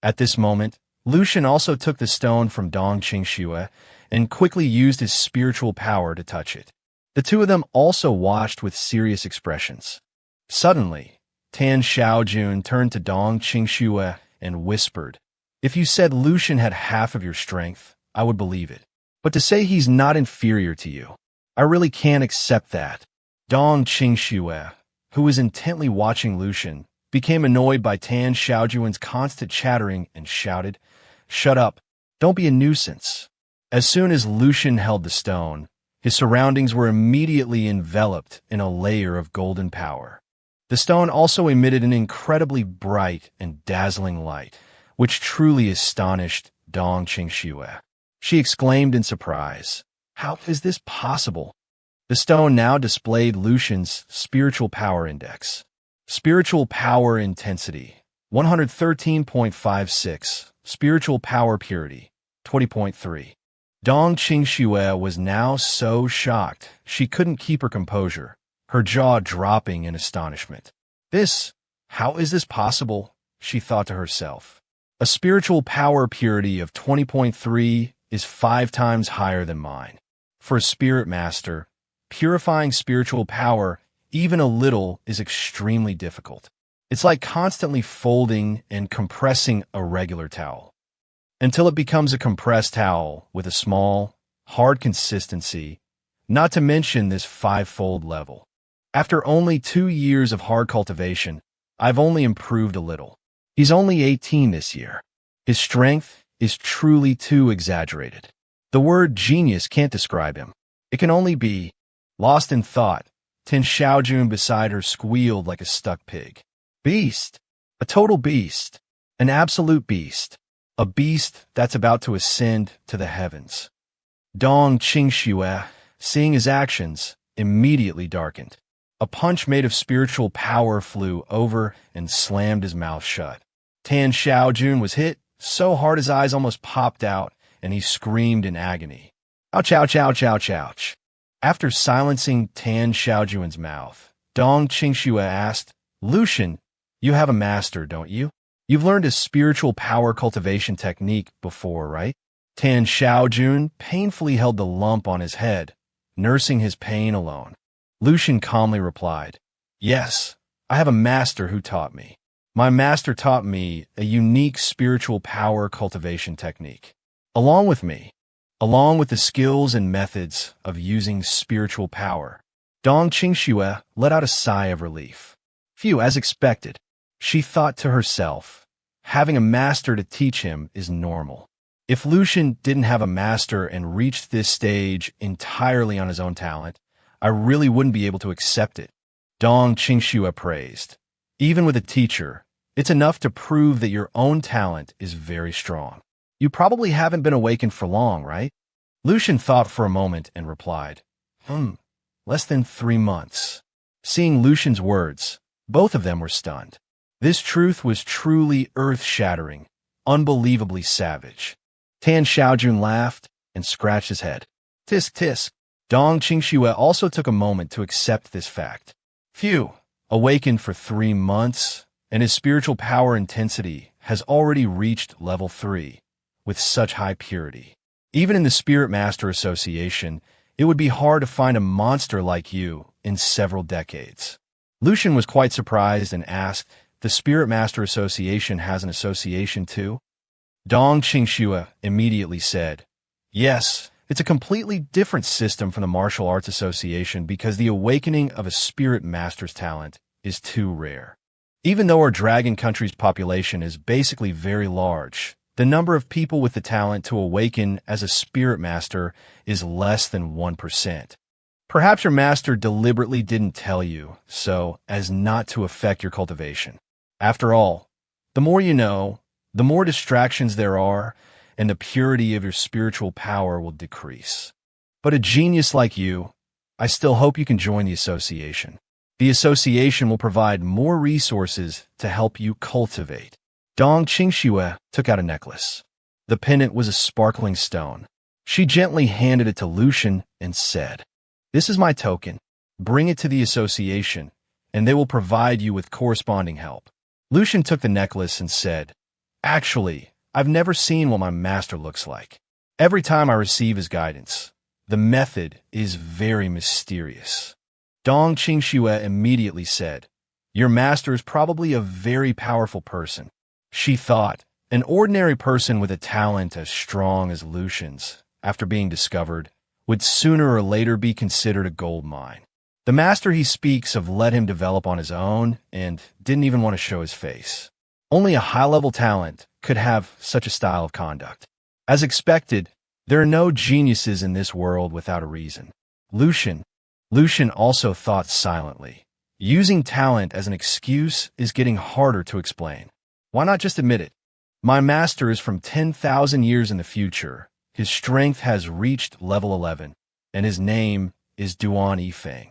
At this moment, Lucian also took the stone from Dong Qingxue and quickly used his spiritual power to touch it. The two of them also watched with serious expressions. Suddenly, Tan Xiaojun turned to Dong Qingxue and whispered, "If you said Lucian had half of your strength, I would believe it. But to say he's not inferior to you, I really can't accept that." Dong Qingxue, who was intently watching Lucian, became annoyed by Tan Xiaojun's constant chattering and shouted, "Shut up! Don't be a nuisance." As soon as Lucian held the stone, his surroundings were immediately enveloped in a layer of golden power. The stone also emitted an incredibly bright and dazzling light, which truly astonished Dong Qingxue. She exclaimed in surprise, "How is this possible?" The stone now displayed Lucian's spiritual power index. Spiritual power intensity, 113.56. Spiritual power purity, 20.3. Dong Qingxue was now so shocked she couldn't keep her composure, her jaw dropping in astonishment. How is this possible? She thought to herself. A spiritual power purity of 20.3 is 5 times higher than mine. For a spirit master, purifying spiritual power even a little is extremely difficult. It's like constantly folding and compressing a regular towel, until it becomes a compressed towel with a small, hard consistency, not to mention this 5-fold level. After only 2 years of hard cultivation, I've only improved a little. He's only 18 this year. His strength is truly too exaggerated. The word genius can't describe him. It can only be lost in thought. Tin Xiaojun beside her squealed like a stuck pig. Beast. A total beast. An absolute beast. A beast that's about to ascend to the heavens. Dong Qingxue, seeing his actions, immediately darkened. A punch made of spiritual power flew over and slammed his mouth shut. Tan Xiaojun was hit so hard his eyes almost popped out, and he screamed in agony. Ouch, ouch, ouch, ouch, ouch. After silencing Tan Xiaojun's mouth, Dong Qingxue asked, Lucian, you have a master, don't you? You've learned a spiritual power cultivation technique before, right? Tan Xiaojun painfully held the lump on his head, nursing his pain alone. Lucian calmly replied, Yes, I have a master who taught me. My master taught me a unique spiritual power cultivation technique. Along with the skills and methods of using spiritual power, Dong Qingxue let out a sigh of relief. Phew, as expected. She thought to herself, having a master to teach him is normal. If Lucian didn't have a master and reached this stage entirely on his own talent, I really wouldn't be able to accept it. Dong Qingxue praised. Even with a teacher, it's enough to prove that your own talent is very strong. You probably haven't been awakened for long, right? Lucian thought for a moment and replied, less than 3 months. Seeing Lucian's words, both of them were stunned. This truth was truly earth-shattering, unbelievably savage. Tan Xiaojun laughed and scratched his head. Tisk tisk. Dong Qingxue also took a moment to accept this fact. Phew, awakened for 3 months, and his spiritual power intensity has already reached level 3, with such high purity. Even in the Spirit Master Association, it would be hard to find a monster like you in several decades. Lucian was quite surprised and asked, The Spirit Master Association has an association too? Dong Qingxue immediately said, Yes, it's a completely different system from the Martial Arts Association because the awakening of a Spirit Master's talent is too rare. Even though our Dragon Country's population is basically very large, the number of people with the talent to awaken as a Spirit Master is less than 1%. Perhaps your master deliberately didn't tell you so as not to affect your cultivation. After all, the more you know, the more distractions there are, and the purity of your spiritual power will decrease. But a genius like you, I still hope you can join the association. The association will provide more resources to help you cultivate. Dong Qingxue took out a necklace. The pendant was a sparkling stone. She gently handed it to Lucian and said, This is my token. Bring it to the association, and they will provide you with corresponding help. Lucian took the necklace and said, Actually, I've never seen what my master looks like. Every time I receive his guidance, the method is very mysterious. Dong Qingxue immediately said, Your master is probably a very powerful person. She thought, an ordinary person with a talent as strong as Lucian's, after being discovered, would sooner or later be considered a gold mine. The master he speaks of let him develop on his own and didn't even want to show his face. Only a high-level talent could have such a style of conduct. As expected, there are no geniuses in this world without a reason. Lucian also thought silently. Using talent as an excuse is getting harder to explain. Why not just admit it? My master is from 10,000 years in the future. His strength has reached level 11, and his name is Duan Yifeng.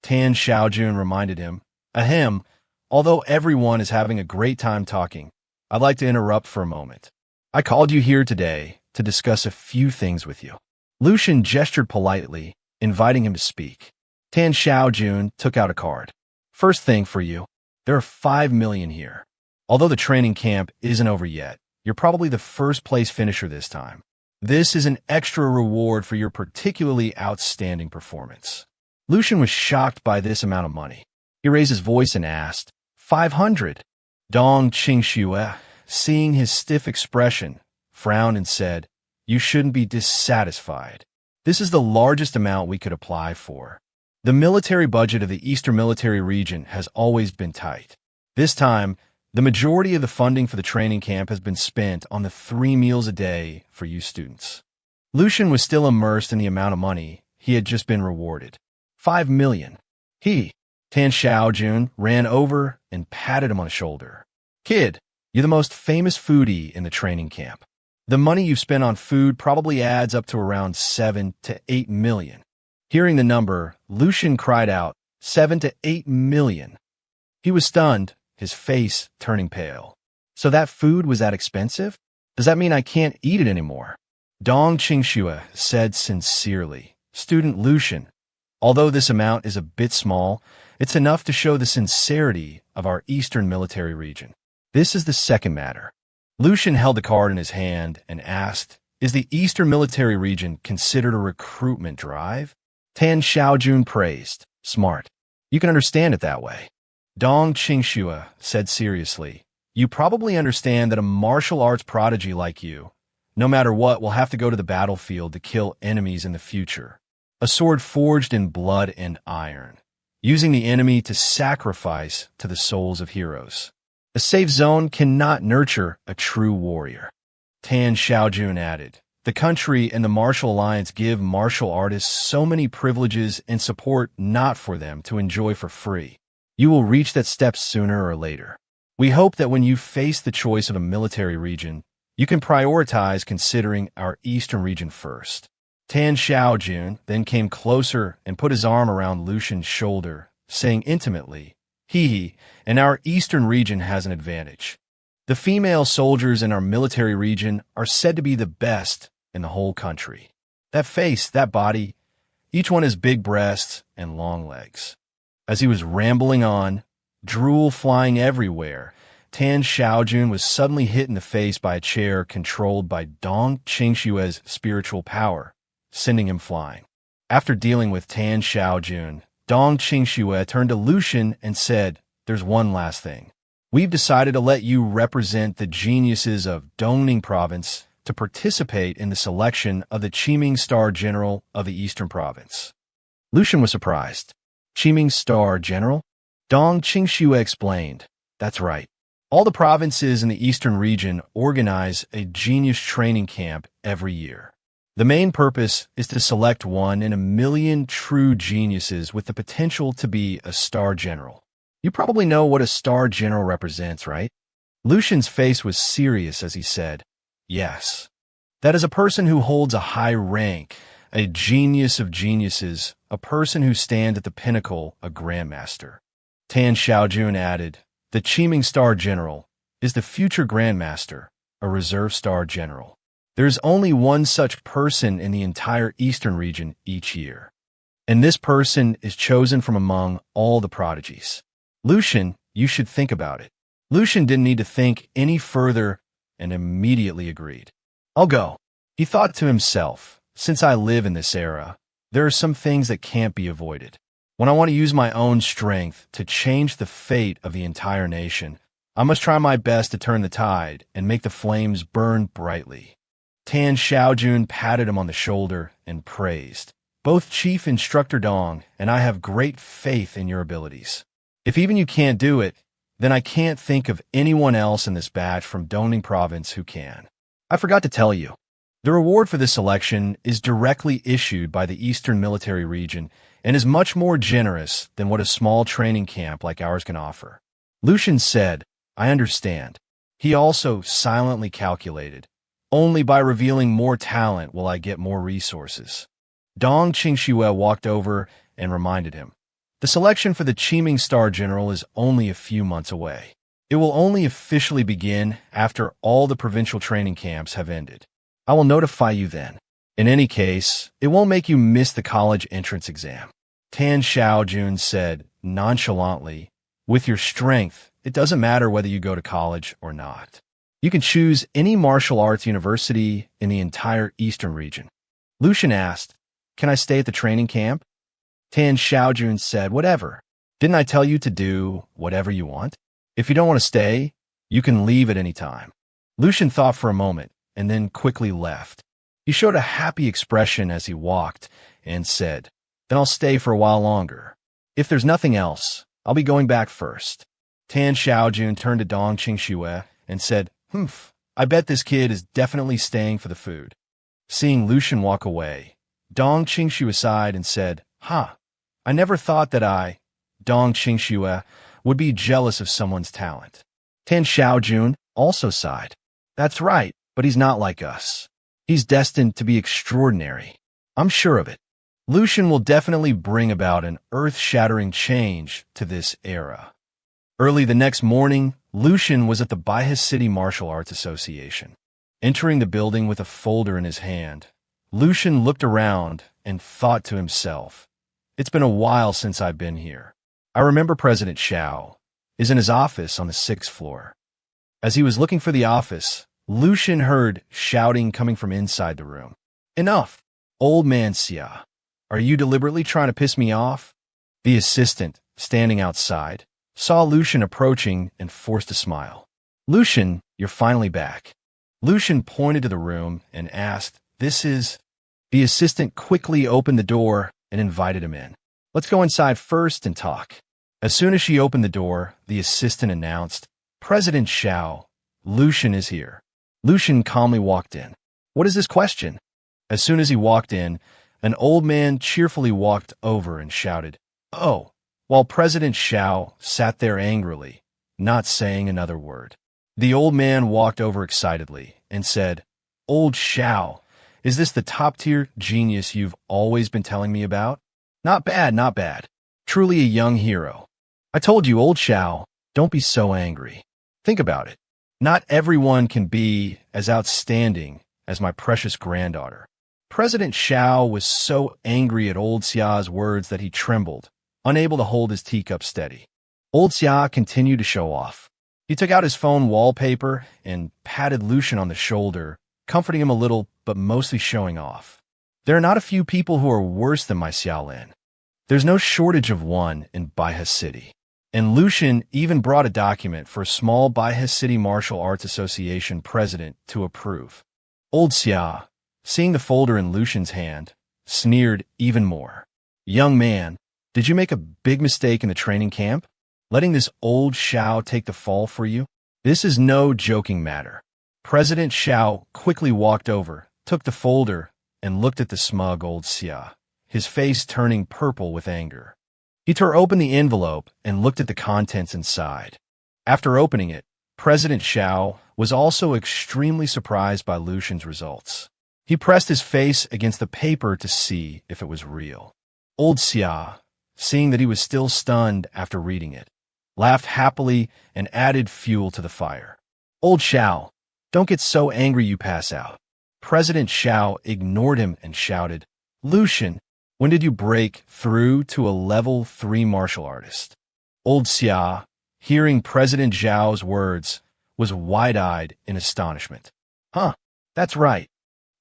Tan Xiaojun reminded him, Ahem, although everyone is having a great time talking, I'd like to interrupt for a moment. I called you here today to discuss a few things with you. Lucian gestured politely, inviting him to speak. Tan Xiaojun took out a card. First thing for you, there are 5 million here. Although the training camp isn't over yet, you're probably the first place finisher this time. This is an extra reward for your particularly outstanding performance. Lucian was shocked by this amount of money. He raised his voice and asked, 500. Dong Qingxue, seeing his stiff expression, frowned and said, You shouldn't be dissatisfied. This is the largest amount we could apply for. The military budget of the Eastern Military Region has always been tight. This time, the majority of the funding for the training camp has been spent on the 3 meals a day for you students. Lucian was still immersed in the amount of money he had just been rewarded. 5 million. Tan Xiaojun, ran over and patted him on the shoulder. Kid, you're the most famous foodie in the training camp. The money you've spent on food probably adds up to around 7 to 8 million. Hearing the number, Lucian cried out, 7 to 8 million. He was stunned, his face turning pale. So that food was that expensive? Does that mean I can't eat it anymore? Dong Qingxue said sincerely. Student Lucian, although this amount is a bit small, it's enough to show the sincerity of our Eastern military region. This is the second matter. Lucian held the card in his hand and asked, is the Eastern military region considered a recruitment drive? Tan Xiaojun praised. Smart. You can understand it that way. Dong Qingxue said seriously, you probably understand that a martial arts prodigy like you, no matter what, will have to go to the battlefield to kill enemies in the future. A sword forged in blood and iron, using the enemy to sacrifice to the souls of heroes. A safe zone cannot nurture a true warrior. Tan Xiaojun added, the country and the Martial Alliance give martial artists so many privileges and support not for them to enjoy for free. You will reach that step sooner or later. We hope that when you face the choice of a military region, you can prioritize considering our Eastern region first. Tan Xiaojun then came closer and put his arm around Lucian's shoulder, saying intimately, and our Eastern region has an advantage. The female soldiers in our military region are said to be the best in the whole country. That face, that body, each one has big breasts and long legs. As he was rambling on, drool flying everywhere, Tan Xiaojun was suddenly hit in the face by a chair controlled by Dong Qingxue's spiritual power, sending him flying. After dealing with Tan Xiaojun, Dong Qingxue turned to Lucian and said, there's one last thing. We've decided to let you represent the geniuses of Dongning Province to participate in the selection of the Qiming Star General of the Eastern Province. Lucian was surprised. Qiming Star General? Dong Qingxue explained. That's right. All the provinces in the Eastern region organize a genius training camp every year. The main purpose is to select 1 in a million true geniuses with the potential to be a Star General. You probably know what a Star General represents, right? Lucian's face was serious as he said, yes. That is a person who holds a high rank, a genius of geniuses, a person who stands at the pinnacle, a grandmaster. Tan Xiaojun added, the Qiming Star General is the future grandmaster, a reserve Star General. There's only one such person in the entire Eastern region each year. And this person is chosen from among all the prodigies. Lucian, you should think about it. Lucian didn't need to think any further and immediately agreed. I'll go. He thought to himself, since I live in this era, there are some things that can't be avoided. When I want to use my own strength to change the fate of the entire nation, I must try my best to turn the tide and make the flames burn brightly. Tan Xiaojun patted him on the shoulder and praised. Both Chief Instructor Dong and I have great faith in your abilities. If even you can't do it, then I can't think of anyone else in this batch from Dongning Province who can. I forgot to tell you. The reward for this selection is directly issued by the Eastern Military Region and is much more generous than what a small training camp like ours can offer. Lucian said, I understand. He also silently calculated, only by revealing more talent will I get more resources. Dong Qingxue walked over and reminded him. The selection for the Qiming Star General is only a few months away. It will only officially begin after all the provincial training camps have ended. I will notify you then. In any case, it won't make you miss the college entrance exam. Tan Xiaojun said nonchalantly, with your strength, it doesn't matter whether you go to college or not. You can choose any martial arts university in the entire Eastern region. Lucian asked, can I stay at the training camp? Tan Xiaojun said, whatever. Didn't I tell you to do whatever you want? If you don't want to stay, you can leave at any time. Lucian thought for a moment and then quickly left. He showed a happy expression as he walked and said, then I'll stay for a while longer. If there's nothing else, I'll be going back first. Tan Xiaojun turned to Dong Qingxue and said, "Humph, I bet this kid is definitely staying for the food." Seeing Lucian walk away, Dong Qingxue sighed and said, I never thought that Dong Qingxue, would be jealous of someone's talent." Tan Xiaojun also sighed. "That's right, but he's not like us. He's destined to be extraordinary. I'm sure of it. Lucian will definitely bring about an earth-shattering change to this era." Early the next morning, Lucian was at the Baihe City Martial Arts Association. Entering the building with a folder in his hand, Lucian looked around and thought to himself, "It's been a while since I've been here. I remember President Xiao is in his office on the 6th floor." As he was looking for the office, Lucian heard shouting coming from inside the room. "Enough! Old man Xia, are you deliberately trying to piss me off?" The assistant, standing outside, saw Lucian approaching and forced a smile. "Lucian, you're finally back." Lucian pointed to the room and asked, "This is—" The assistant quickly opened the door and invited him in. "Let's go inside first and talk." As soon as she opened the door, the assistant announced, "President Xiao, Lucian is here." Lucian calmly walked in. "What is this question?" As soon as he walked in, an old man cheerfully walked over and shouted, "Oh," while President Xiao sat there angrily, not saying another word. The old man walked over excitedly and said, "Old Xiao, is this the top-tier genius you've always been telling me about? Not bad, not bad. Truly a young hero. I told you, Old Xiao, don't be so angry. Think about it. Not everyone can be as outstanding as my precious granddaughter." President Xiao was so angry at Old Xia's words that he trembled, unable to hold his teacup steady. Old Xia continued to show off. He took out his phone wallpaper and patted Lucian on the shoulder, comforting him a little, but mostly showing off. "There are not a few people who are worse than my Xiaolin. There's no shortage of one in Baihe City." And Lucian even brought a document for a small Baihe City Martial Arts Association president to approve. Old Xia, seeing the folder in Lucian's hand, sneered even more. "Young man, did you make a big mistake in the training camp? Letting this old Xiao take the fall for you? This is no joking matter." President Xiao quickly walked over, took the folder, and looked at the smug old Xia, his face turning purple with anger. He tore open the envelope and looked at the contents inside. After opening it, President Xiao was also extremely surprised by Lucian's results. He pressed his face against the paper to see if it was real. Old Xia, seeing that he was still stunned after reading it, laughed happily and added fuel to the fire. "Old Xiao, don't get so angry you pass out." President Xiao ignored him and shouted, "Lucian, when did you break through to a level 3 martial artist?" Old Xia, hearing President Zhao's words, was wide-eyed in astonishment. "Huh, that's right."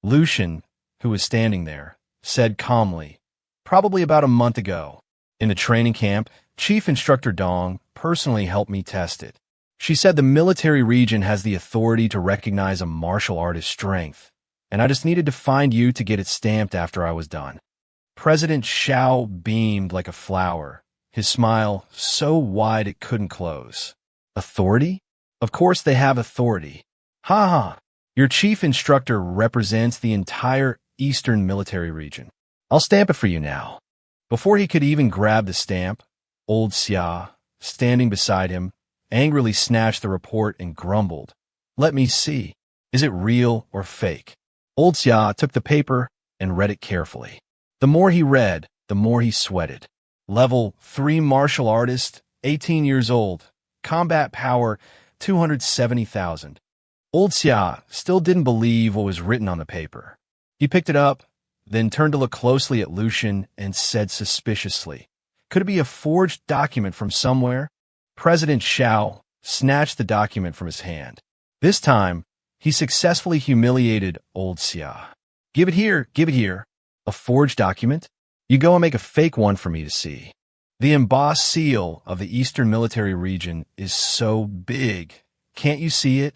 Lucian, who was standing there, said calmly, "Probably about a month ago. In the training camp, Chief Instructor Dong personally helped me test it. She said the military region has the authority to recognize a martial artist's strength, and I just needed to find you to get it stamped after I was done." President Xiao beamed like a flower, his smile so wide it couldn't close. "Authority? Of course they have authority. Ha ha! Your chief instructor represents the entire Eastern military region. I'll stamp it for you now." Before he could even grab the stamp, Old Xia, standing beside him, angrily snatched the report and grumbled, "Let me see. Is it real or fake?" Old Xia took the paper and read it carefully. The more he read, the more he sweated. Level 3 martial artist, 18 years old, combat power 270,000. Old Xia still didn't believe what was written on the paper. He picked it up, then turned to look closely at Lucian and said suspiciously, "Could it be a forged document from somewhere?" President Xiao snatched the document from his hand. This time, he successfully humiliated Old Xia. Give it here. A forged document? You go and make a fake one for me to see." The embossed seal of the Eastern military region is so big. Can't you see it?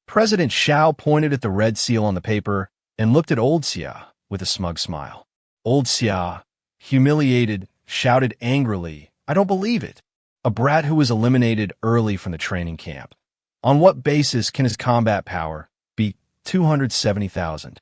President Xiao pointed at the red seal on the paper and looked at Old Xia with a smug smile. Old Xia, humiliated, shouted angrily, "I don't believe it. a brat who was eliminated early from the training camp. On what basis can his combat power be 270,000?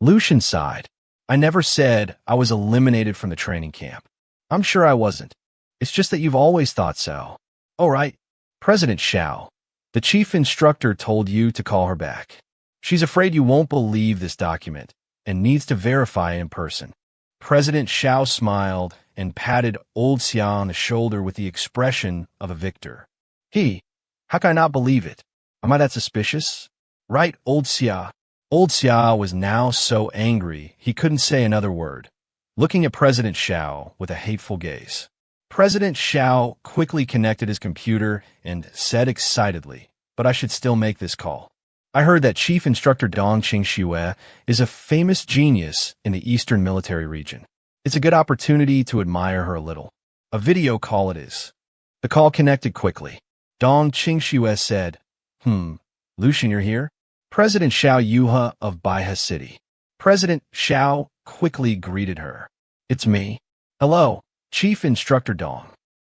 Lucian sighed. I never said I was eliminated from the training camp. I'm sure I wasn't. It's just that you've always thought so. Oh, right. President Xiao, the chief instructor told you to call her back. She's afraid you won't believe this document and needs to verify it in person. President Xiao smiled and patted old Xia on the shoulder with the expression of a victor. How can I not believe it? Am I that suspicious? Right, old Xia. Old Xia was now so angry he couldn't say another word, looking at President Xiao with a hateful gaze. President Xiao quickly connected his computer and said excitedly, but I should still make this call. I heard that Chief Instructor Dong Qingxue is a famous genius in the Eastern Military Region. It's a good opportunity to admire her a little. A video call it is. The call connected quickly. Dong Qingxue said, Lucian, you're here? President Xiao Yuhe of Baihe City. President Xiao quickly greeted her. It's me. Hello, Chief Instructor Dong.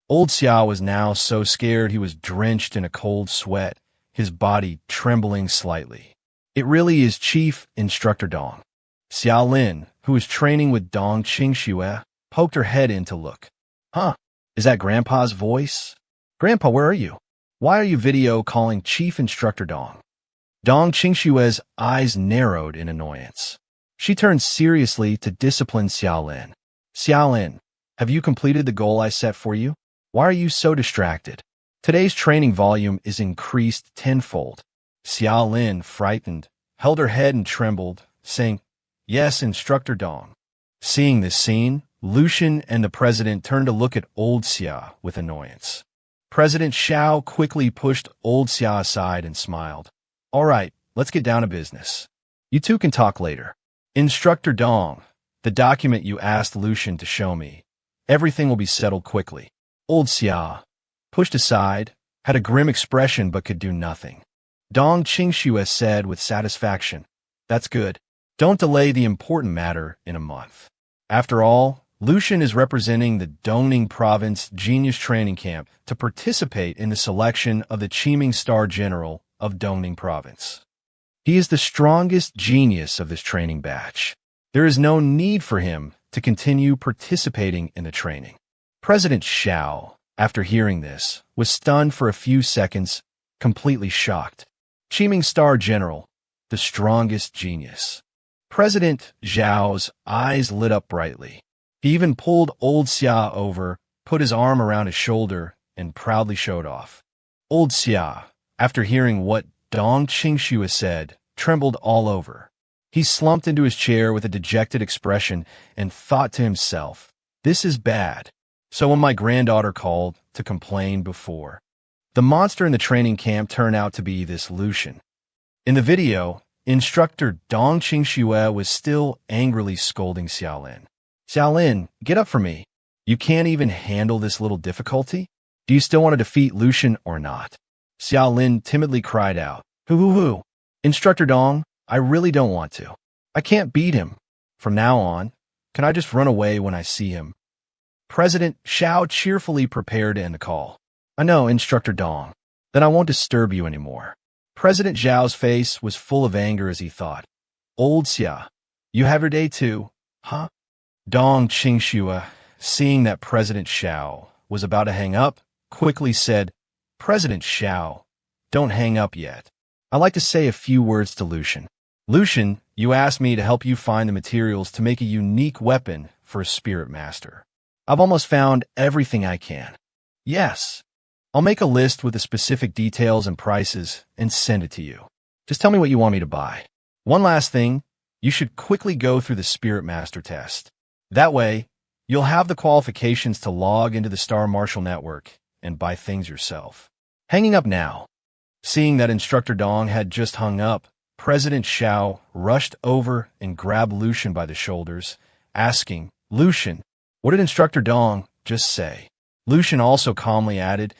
Old Xia was now so scared he was drenched in a cold sweat, his body trembling slightly. It really is Chief Instructor Dong. Xia Lin, who was training with Dong Qingxue, poked her head in to look. Is that Grandpa's voice? Grandpa, where are you? Why are you video calling Chief Instructor Dong? Dong Qingxue's eyes narrowed in annoyance. She turned seriously to discipline Xia Lin. Xia Lin, have you completed the goal I set for you? Why are you so distracted? Today's training volume is increased tenfold. Xia Lin, frightened, held her head and trembled, saying, Yes, Instructor Dong. Seeing this scene, Lucian and the president turned to look at old Xia with annoyance. President Xiao quickly pushed old Xia aside and smiled. All right, let's get down to business. You two can talk later. Instructor Dong, the document you asked Lucian to show me. Everything will be settled quickly. Old Xia, pushed aside, had a grim expression but could do nothing. Dong Qingxue said with satisfaction, That's good. Don't delay the important matter in a month. After all, Lucian is representing the Dongning Province Genius Training Camp to participate in the selection of the Qiming Star General of Dongning Province. He is the strongest genius of this training batch. There is no need for him to continue participating in the training. President Xiao, after hearing this, was stunned for a few seconds, completely shocked. Qiming Star General, the strongest genius. President Zhao's eyes lit up brightly. He even pulled old Xia over, put his arm around his shoulder, and proudly showed off. Old Xia, after hearing what Dong Qingxue said, trembled all over. He slumped into his chair with a dejected expression and thought to himself, This is bad. So when my granddaughter called to complain before, the monster in the training camp turned out to be this Lucian. In the video, Instructor Dong Qingxue was still angrily scolding Xia Lin. Xia Lin, get up for me. You can't even handle this little difficulty? Do you still want to defeat Lucian or not? Xia Lin timidly cried out, Hoo. Instructor Dong, I really don't want to. I can't beat him. From now on, can I just run away when I see him? President Xiao cheerfully prepared to end the call. I know, Instructor Dong. Then I won't disturb you anymore. President Zhao's face was full of anger as he thought. Old Xia, you have your day too, huh? Dong Qingxue, seeing that President Xiao was about to hang up, quickly said, President Xiao, don't hang up yet. I'd like to say a few words to Lucian. Lucian, you asked me to help you find the materials to make a unique weapon for a spirit master. I've almost found everything I can. Yes. I'll make a list with the specific details and prices and send it to you. Just tell me what you want me to buy. One last thing, you should quickly go through the Spirit Master test. That way, you'll have the qualifications to log into the Star Marshal Network and buy things yourself. Hanging up now. Seeing that Instructor Dong had just hung up, President Xiao rushed over and grabbed Lucian by the shoulders, asking, Lucian, what did Instructor Dong just say? Lucian also calmly added,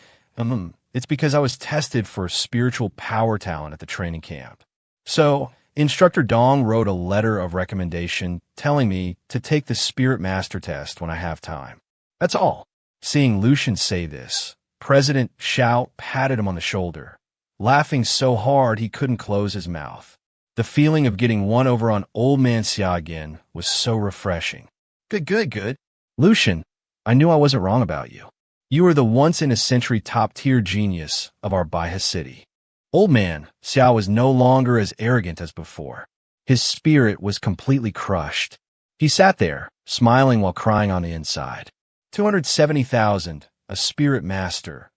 it's because I was tested for spiritual power talent at the training camp. So, Instructor Dong wrote a letter of recommendation telling me to take the Spirit Master test when I have time. That's all. Seeing Lucian say this, President Xiao patted him on the shoulder, laughing so hard he couldn't close his mouth. The feeling of getting one over on old man Xia again was so refreshing. Good. Lucian, I knew I wasn't wrong about you. You are the once-in-a-century top-tier genius of our Baihe city. Old man Xiao was no longer as arrogant as before. His spirit was completely crushed. He sat there, smiling while crying on the inside. 270,000, a spirit master.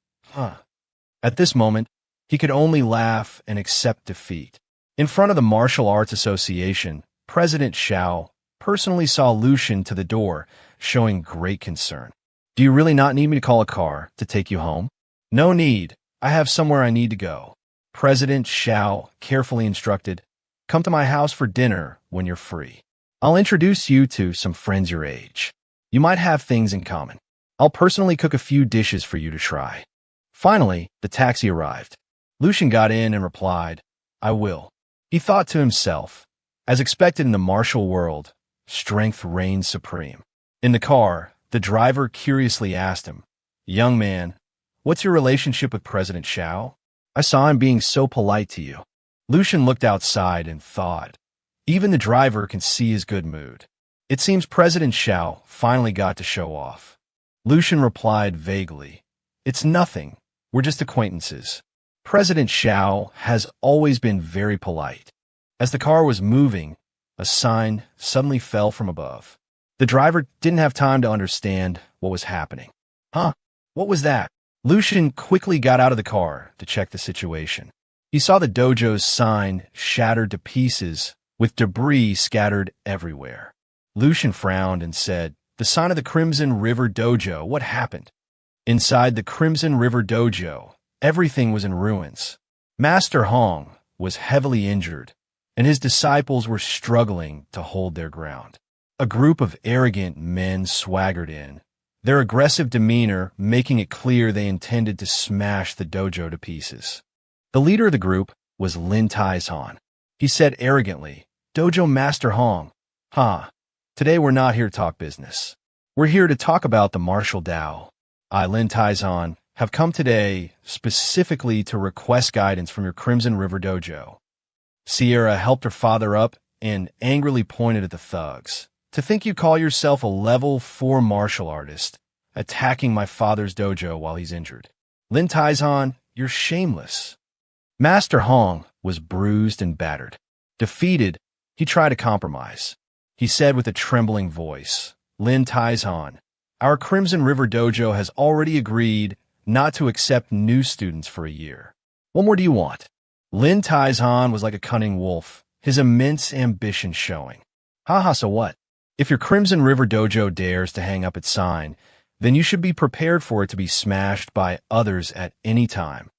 At this moment, he could only laugh and accept defeat. In front of the Martial Arts Association, President Xiao personally saw Lucian to the door, showing great concern. Do you really not need me to call a car to take you home? No need. I have somewhere I need to go. President Xiao carefully instructed, come to my house for dinner when you're free. I'll introduce you to some friends your age. You might have things in common. I'll personally cook a few dishes for you to try. Finally, the taxi arrived. Lucian got in and replied, I will. He thought to himself, as expected in the martial world, strength reigns supreme. In the car, the driver curiously asked him, young man, what's your relationship with President Xiao? I saw him being so polite to you. Lucian looked outside and thought, even the driver can see his good mood. It seems President Xiao finally got to show off. Lucian replied vaguely, it's nothing. We're just acquaintances. President Xiao has always been very polite. As the car was moving, a sign suddenly fell from above. The driver didn't have time to understand what was happening. What was that? Lucian quickly got out of the car to check the situation. He saw the dojo's sign shattered to pieces, with debris scattered everywhere. Lucian frowned and said, the sign of the Crimson River Dojo, what happened? Inside the Crimson River Dojo, everything was in ruins. Master Hong was heavily injured, and his disciples were struggling to hold their ground. A group of arrogant men swaggered in, their aggressive demeanor making it clear they intended to smash the dojo to pieces. The leader of the group was Lin Taizhan. He said arrogantly, Dojo Master Hong, today we're not here to talk business. We're here to talk about the martial Tao. I, Lin Taizhan, have come today specifically to request guidance from your Crimson River Dojo. Sierra helped her father up and angrily pointed at the thugs. To think you call yourself a level 4 martial artist, attacking my father's dojo while he's injured. Lin Taizhan, you're shameless. Master Hong was bruised and battered. Defeated, he tried to compromise. He said with a trembling voice, Lin Taizhan, our Crimson River Dojo has already agreed not to accept new students for a year. What more do you want? Lin Taizhan was like a cunning wolf, his immense ambition showing. So what? If your Crimson River Dojo dares to hang up its sign, then you should be prepared for it to be smashed by others at any time.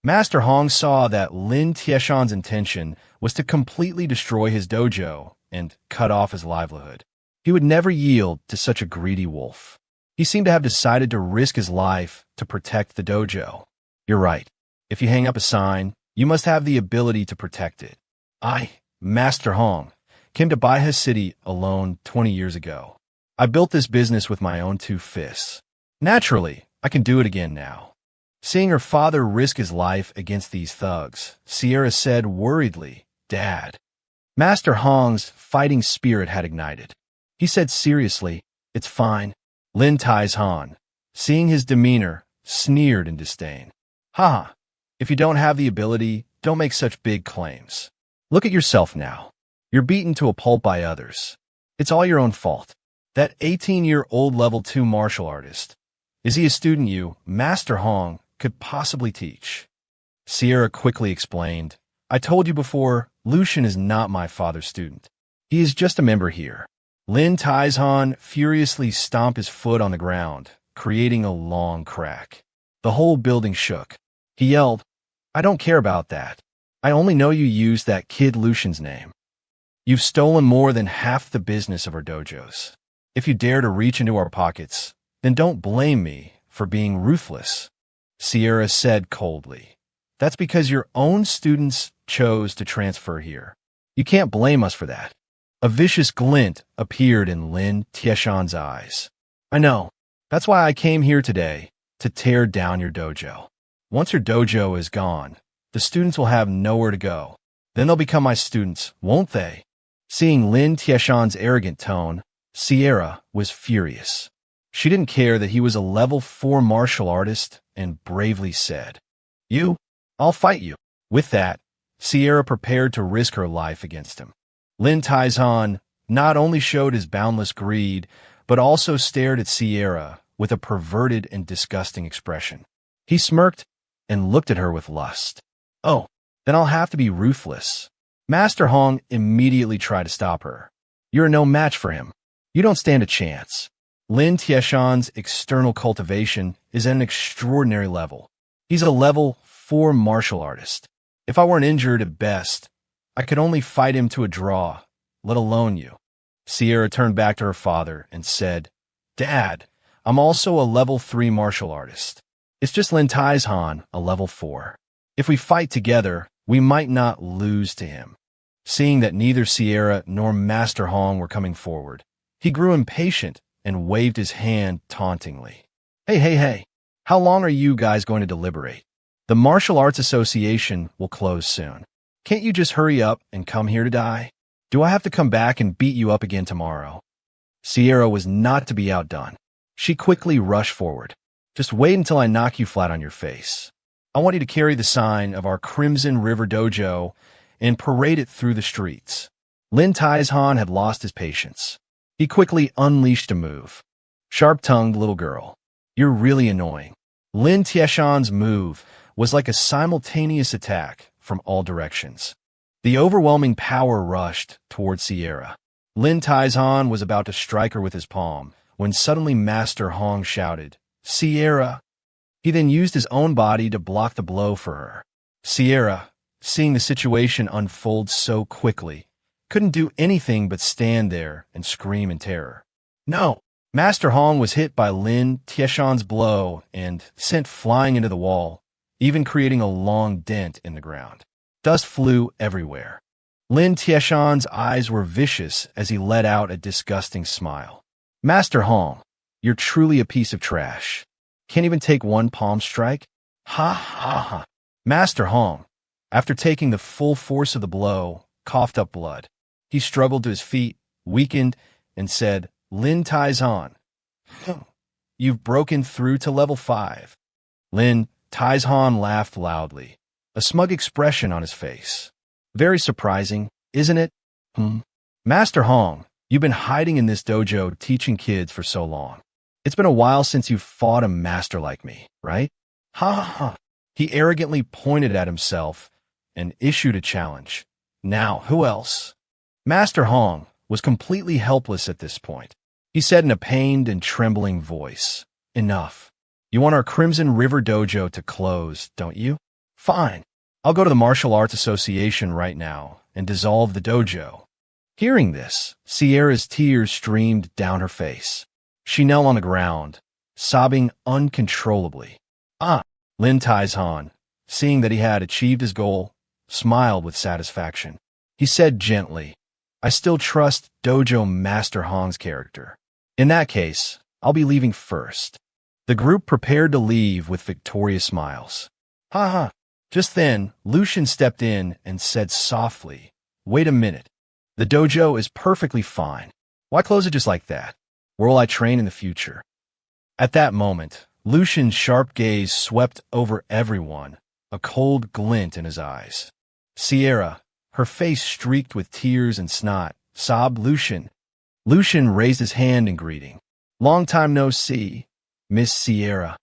Master Hong saw that Lin Tieshan's intention was to completely destroy his dojo and cut off his livelihood. He would never yield to such a greedy wolf. He seemed to have decided to risk his life to protect the dojo. You're right. If you hang up a sign, you must have the ability to protect it. I, Master Hong, came to Baihe City alone 20 years ago. I built this business with my own 2 fists. Naturally, I can do it again now. Seeing her father risk his life against these thugs, Sierra said worriedly, Dad. Master Hong's fighting spirit had ignited. He said seriously, it's fine. Lin Taizhan, seeing his demeanor, sneered in disdain. If you don't have the ability, don't make such big claims. Look at yourself now. You're beaten to a pulp by others. It's all your own fault. That 18-year-old level 2 martial artist, is he a student you, Master Hong, could possibly teach? Sierra quickly explained, I told you before, Lucian is not my father's student. He is just a member here. Lin Taizhan furiously stomped his foot on the ground, creating a long crack. The whole building shook. He yelled, I don't care about that. I only know you used that kid Lucian's name. You've stolen more than half the business of our dojos. If you dare to reach into our pockets, then don't blame me for being ruthless. Sierra said coldly, that's because your own students chose to transfer here. You can't blame us for that. A vicious glint appeared in Lin Tieshan's eyes. I know. That's why I came here today. to tear down your dojo. Once your dojo is gone, the students will have nowhere to go. Then they'll become my students, won't they? Seeing Lin Tieshan's arrogant tone, Sierra was furious. She didn't care that he was a level 4 martial artist and bravely said, I'll fight you. With that, Sierra prepared to risk her life against him. Lin Taizhan not only showed his boundless greed, but also stared at Sierra with a perverted and disgusting expression. He smirked and looked at her with lust. Oh, then I'll have to be ruthless. Master Hong immediately tried to stop her. You're no match for him. You don't stand a chance. Lin Tieshan's external cultivation is at an extraordinary level. He's a level 4 martial artist. If I weren't injured at best, I could only fight him to a draw, let alone you. Sierra turned back to her father and said, Dad, I'm also a level 3 martial artist. It's just Lin Taizhan, a level 4. If we fight together, we might not lose to him. Seeing that neither Sierra nor Master Hong were coming forward, he grew impatient and waved his hand tauntingly. Hey, how long are you guys going to deliberate? The Martial Arts Association will close soon. Can't you just hurry up and come here to die? Do I have to come back and beat you up again tomorrow? Sierra was not to be outdone. She quickly rushed forward. Just wait until I knock you flat on your face. I want you to carry the sign of our Crimson River Dojo and parade it through the streets. Lin Taizhan had lost his patience. He quickly unleashed a move. Sharp-tongued little girl. You're really annoying. Lin Tieshan's move was like a simultaneous attack from all directions. The overwhelming power rushed toward Sierra. Lin Taizhan was about to strike her with his palm when suddenly Master Hong shouted, Sierra! He then used his own body to block the blow for her. Sierra, seeing the situation unfold so quickly, couldn't do anything but stand there and scream in terror. No! Master Hong was hit by Lin Tieshan's blow and sent flying into the wall, even creating a long dent in the ground. Dust flew everywhere. Lin Tieshan's eyes were vicious as he let out a disgusting smile. Master Hong, you're truly a piece of trash. Can't even take one palm strike? Ha ha ha. Master Hong, after taking the full force of the blow, coughed up blood. He struggled to his feet, weakened, and said, Lin Taizhan, you've broken through to level 5. Lin Taizhan laughed loudly, a smug expression on his face. Very surprising, isn't it? Master Hong, you've been hiding in this dojo teaching kids for so long. It's been a while since you fought a master like me, right? Ha ha ha. He arrogantly pointed at himself and issued a challenge. Now, who else? Master Hong was completely helpless at this point. He said in a pained and trembling voice, Enough. You want our Crimson River Dojo to close, don't you? Fine. I'll go to the Martial Arts Association right now and dissolve the dojo. Hearing this, Sierra's tears streamed down her face. She knelt on the ground, sobbing uncontrollably. Lin Taizhan, seeing that he had achieved his goal, smiled with satisfaction. He said gently, I still trust Dojo Master Hong's character. In that case, I'll be leaving first. The group prepared to leave with victorious smiles. Ha ha. Just then, Lucian stepped in and said softly, Wait a minute. The dojo is perfectly fine. Why close it just like that? Where will I train in the future? At that moment, Lucian's sharp gaze swept over everyone, a cold glint in his eyes. Sierra, her face streaked with tears and snot, sobbed Lucian. Lucian raised his hand in greeting. Long time no see, Miss Sierra.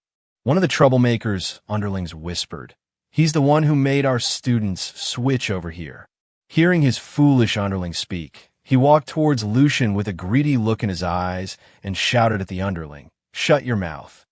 One of the troublemakers' underlings whispered. He's the one who made our students switch over here. Hearing his foolish underling speak, he walked towards Lucian with a greedy look in his eyes and shouted at the underling, Shut your mouth.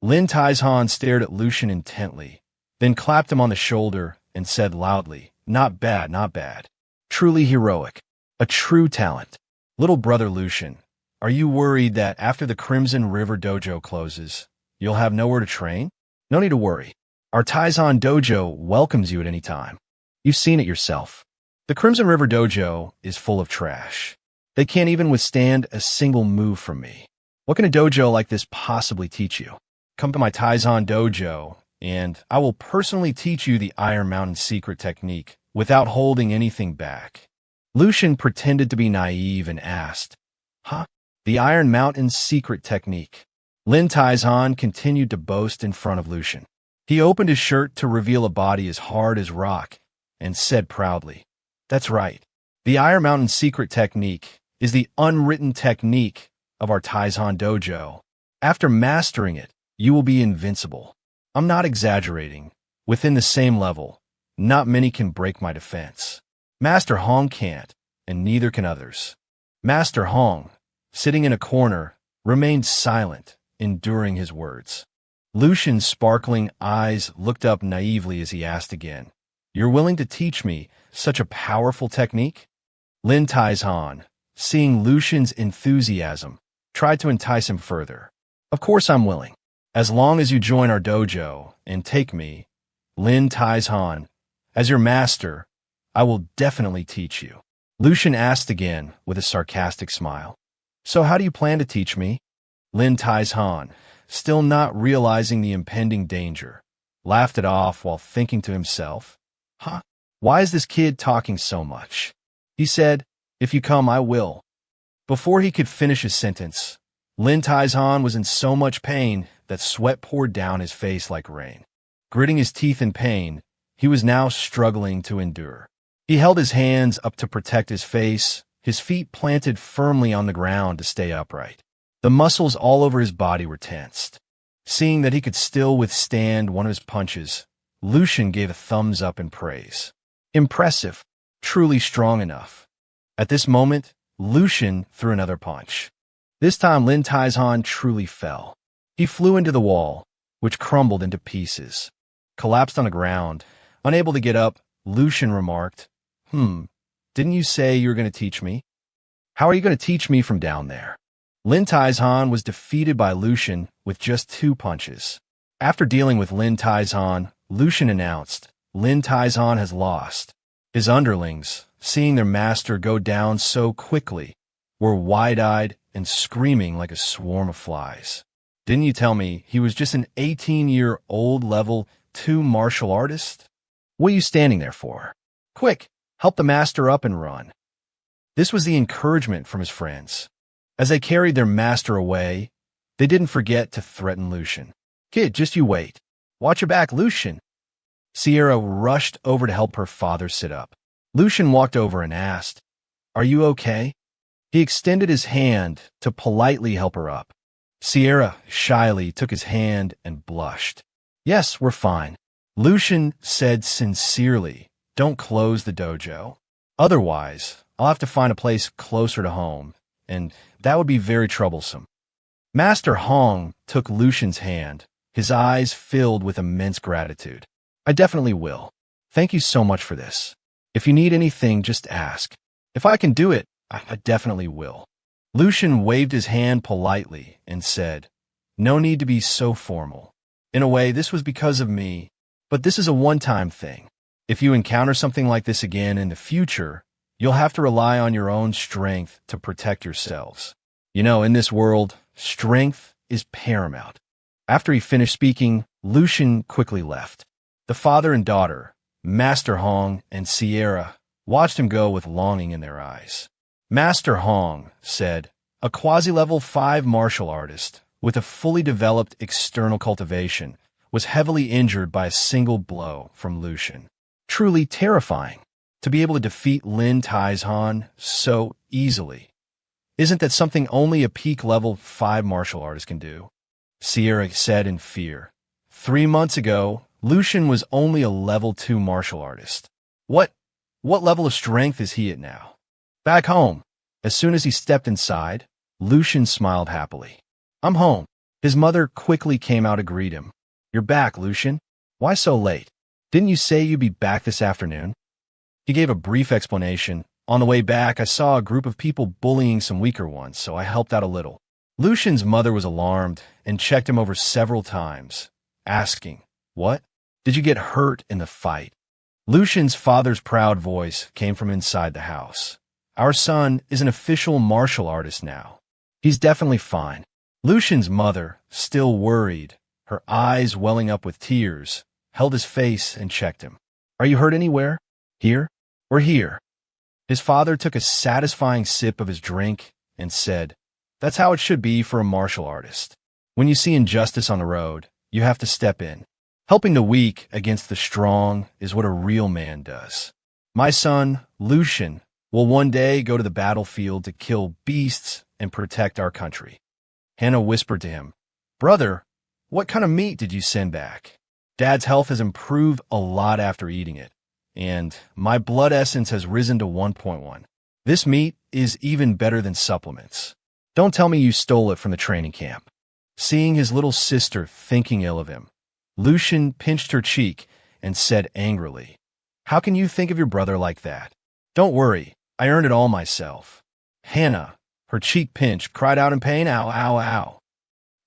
Lin Taizhan stared at Lucian intently, then clapped him on the shoulder and said loudly, Not bad, not bad. Truly heroic. A true talent. Little brother Lucian, are you worried that after the Crimson River Dojo closes, you'll have nowhere to train? No need to worry. Our Taizhan Dojo welcomes you at any time. You've seen it yourself. The Crimson River Dojo is full of trash. They can't even withstand a single move from me. What can a dojo like this possibly teach you? Come to my Taizan dojo, and I will personally teach you the Iron Mountain secret technique without holding anything back. Lucian pretended to be naive and asked, Huh? The Iron Mountain secret technique. Lin Taizan continued to boast in front of Lucian. He opened his shirt to reveal a body as hard as rock and said proudly, That's right. The Iron Mountain secret technique is the unwritten technique of our Taizan dojo. After mastering it, you will be invincible. I'm not exaggerating. Within the same level, not many can break my defense. Master Hong can't, and neither can others. Master Hong, sitting in a corner, remained silent, enduring his words. Lucian's sparkling eyes looked up naively as he asked again, You're willing to teach me such a powerful technique? Lin Taizan, seeing Lucian's enthusiasm, tried to entice him further. Of course I'm willing. As long as you join our dojo and take me, Lin Taizan, as your master, I will definitely teach you. Lucian asked again with a sarcastic smile. So how do you plan to teach me? Lin Taizan, still not realizing the impending danger, laughed it off while thinking to himself, Huh? Why is this kid talking so much? He said, If you come, I will. Before he could finish his sentence, Lin Taizan was in so much pain that sweat poured down his face like rain. Gritting his teeth in pain, he was now struggling to endure. He held his hands up to protect his face, his feet planted firmly on the ground to stay upright. The muscles all over his body were tensed. Seeing that he could still withstand one of his punches, Lucian gave a thumbs up in praise. Impressive, truly strong enough. At this moment, Lucian threw another punch. This time Lin Taizan truly fell. He flew into the wall, which crumbled into pieces. Collapsed on the ground, unable to get up, Lucian remarked, Didn't you say you were going to teach me? How are you going to teach me from down there? Lin Taizan was defeated by Lucian with just 2 punches. After dealing with Lin Taizan, Lucian announced, Lin Taizan has lost. His underlings, seeing their master go down so quickly, were wide-eyed and screaming like a swarm of flies. Didn't you tell me he was just an 18-year-old level 2 martial artist? What are you standing there for? Quick, help the master up and run. This was the encouragement from his friends. As they carried their master away, they didn't forget to threaten Lucian. Kid, just you wait. Watch your back, Lucian. Sierra rushed over to help her father sit up. Lucian walked over and asked, Are you okay? He extended his hand to politely help her up. Sierra shyly took his hand and blushed. Yes, we're fine. Lucian said sincerely, Don't close the dojo. Otherwise, I'll have to find a place closer to home, and that would be very troublesome. Master Hong took Lucian's hand, his eyes filled with immense gratitude. I definitely will. Thank you so much for this. If you need anything, just ask. If I can do it, I definitely will. Lucian waved his hand politely and said, No need to be so formal. In a way, this was because of me, but this is a one-time thing. If you encounter something like this again in the future, you'll have to rely on your own strength to protect yourselves. You know, in this world, strength is paramount. After he finished speaking, Lucian quickly left. The father and daughter, Master Hong and Sierra, watched him go with longing in their eyes. Master Hong said, A quasi-level 5 martial artist with a fully developed external cultivation was heavily injured by a single blow from Lucian. Truly terrifying to be able to defeat Lin Taizan so easily. Isn't that something only a peak level 5 martial artist can do? Sierra said in fear. 3 months ago, Lucian was only a level 2 martial artist. What level of strength is he at now? Back home. As soon as he stepped inside, Lucian smiled happily. I'm home. His mother quickly came out to greet him. You're back, Lucian. Why so late? Didn't you say you'd be back this afternoon? He gave a brief explanation. On the way back, I saw a group of people bullying some weaker ones, so I helped out a little. Lucian's mother was alarmed and checked him over several times, asking, What? Did you get hurt in the fight? Lucian's father's proud voice came from inside the house. Our son is an official martial artist now. He's definitely fine. Lucian's mother, still worried, her eyes welling up with tears, held his face and checked him. "Are you hurt anywhere? Here or here?" His father took a satisfying sip of his drink and said, "That's how it should be for a martial artist. When you see injustice on the road, you have to step in. Helping the weak against the strong is what a real man does. My son, Lucian, will one day go to the battlefield to kill beasts and protect our country." Hannah whispered to him, "Brother, what kind of meat did you send back? Dad's health has improved a lot after eating it, and my blood essence has risen to 1.1. This meat is even better than supplements. Don't tell me you stole it from the training camp." Seeing his little sister thinking ill of him, Lucian pinched her cheek and said angrily, "How can you think of your brother like that? Don't worry, I earned it all myself." Hannah, her cheek pinched, cried out in pain, "Ow, ow, ow."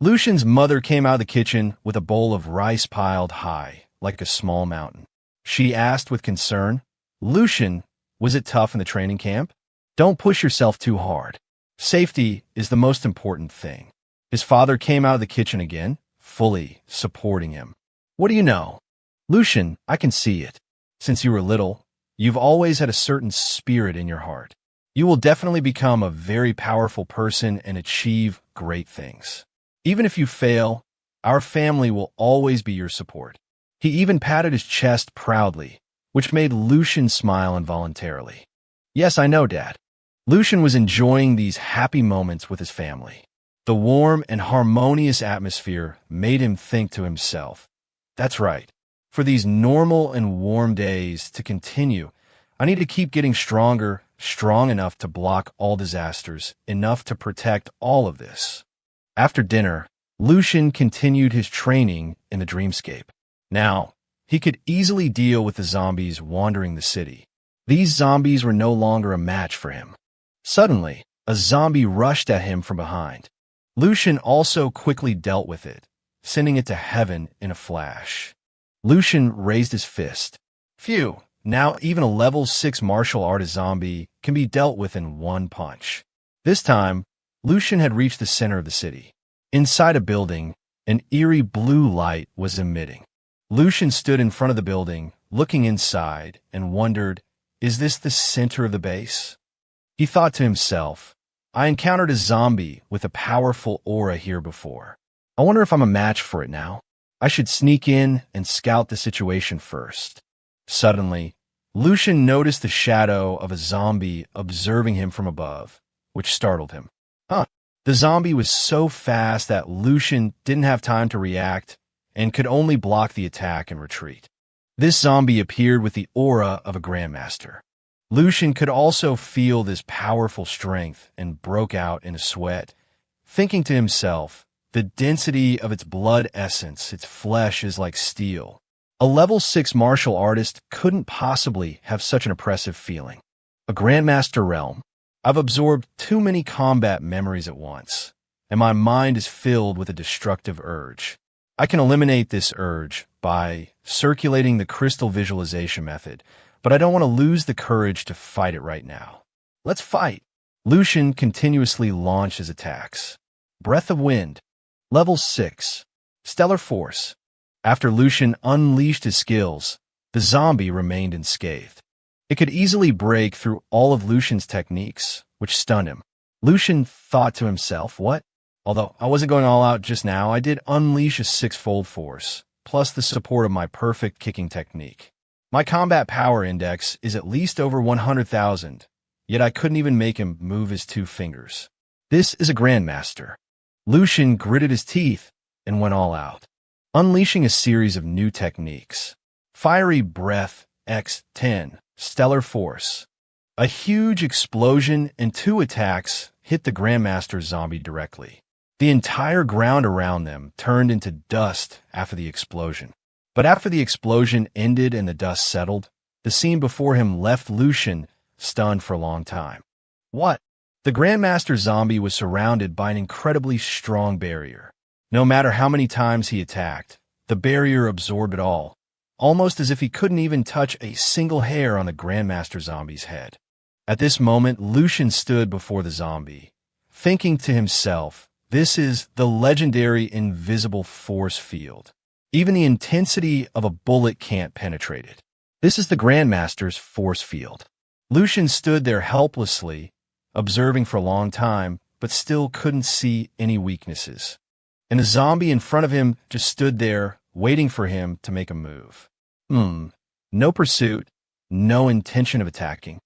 Lucian's mother came out of the kitchen with a bowl of rice piled high, like a small mountain. She asked with concern, "Lucian, was it tough in the training camp? Don't push yourself too hard. Safety is the most important thing." His father came out of the kitchen again, fully supporting him. "What do you know? Lucian, I can see it. Since you were little, you've always had a certain spirit in your heart. You will definitely become a very powerful person and achieve great things. Even if you fail, our family will always be your support." He even patted his chest proudly, which made Lucian smile involuntarily. "Yes, I know, Dad." Lucian was enjoying these happy moments with his family. The warm and harmonious atmosphere made him think to himself, "That's right. For these normal and warm days to continue, I need to keep getting stronger, strong enough to block all disasters, enough to protect all of this." After dinner, Lucian continued his training in the dreamscape. Now, he could easily deal with the zombies wandering the city. These zombies were no longer a match for him. Suddenly, a zombie rushed at him from behind. Lucian also quickly dealt with it, sending it to heaven in a flash. Lucian raised his fist. Phew, now even a level 6 martial artist zombie can be dealt with in one punch. This time, Lucian had reached the center of the city. Inside a building, an eerie blue light was emitting. Lucian stood in front of the building, looking inside, and wondered, is this the center of the base? He thought to himself, I encountered a zombie with a powerful aura here before. I wonder if I'm a match for it now. I should sneak in and scout the situation first. Suddenly, Lucian noticed the shadow of a zombie observing him from above, which startled him. The zombie was so fast that Lucian didn't have time to react and could only block the attack and retreat. This zombie appeared with the aura of a grandmaster. Lucian could also feel this powerful strength and broke out in a sweat, thinking to himself, the density of its blood essence, its flesh is like steel. A level 6 martial artist couldn't possibly have such an oppressive feeling. A grandmaster realm. I've absorbed too many combat memories at once, and my mind is filled with a destructive urge. I can eliminate this urge by circulating the crystal visualization method, but I don't want to lose the courage to fight it right now. Let's fight. Lucian continuously launched his attacks. Breath of Wind. Level 6. Stellar Force. After Lucian unleashed his skills, the zombie remained unscathed. It could easily break through all of Lucian's techniques, which stunned him. Lucian thought to himself, what? Although I wasn't going all out just now, I did unleash a 6-fold force, plus the support of my perfect kicking technique. My combat power index is at least over 100,000, yet I couldn't even make him move his 2 fingers. This is a grandmaster. Lucian gritted his teeth and went all out, unleashing a series of new techniques. Fiery Breath X10, Stellar Force. A huge explosion and 2 attacks hit the grandmaster zombie directly. The entire ground around them turned into dust after the explosion. But after the explosion ended and the dust settled, the scene before him left Lucian stunned for a long time. What? The Grandmaster zombie was surrounded by an incredibly strong barrier. No matter how many times he attacked, the barrier absorbed it all, almost as if he couldn't even touch a single hair on the Grandmaster zombie's head. At this moment, Lucian stood before the zombie, thinking to himself, This is the legendary invisible force field. Even the intensity of a bullet can't penetrate it. This is the Grandmaster's force field. Lucian stood there helplessly, observing for a long time, but still couldn't see any weaknesses. And the zombie in front of him just stood there, waiting for him to make a move. No pursuit, no intention of attacking.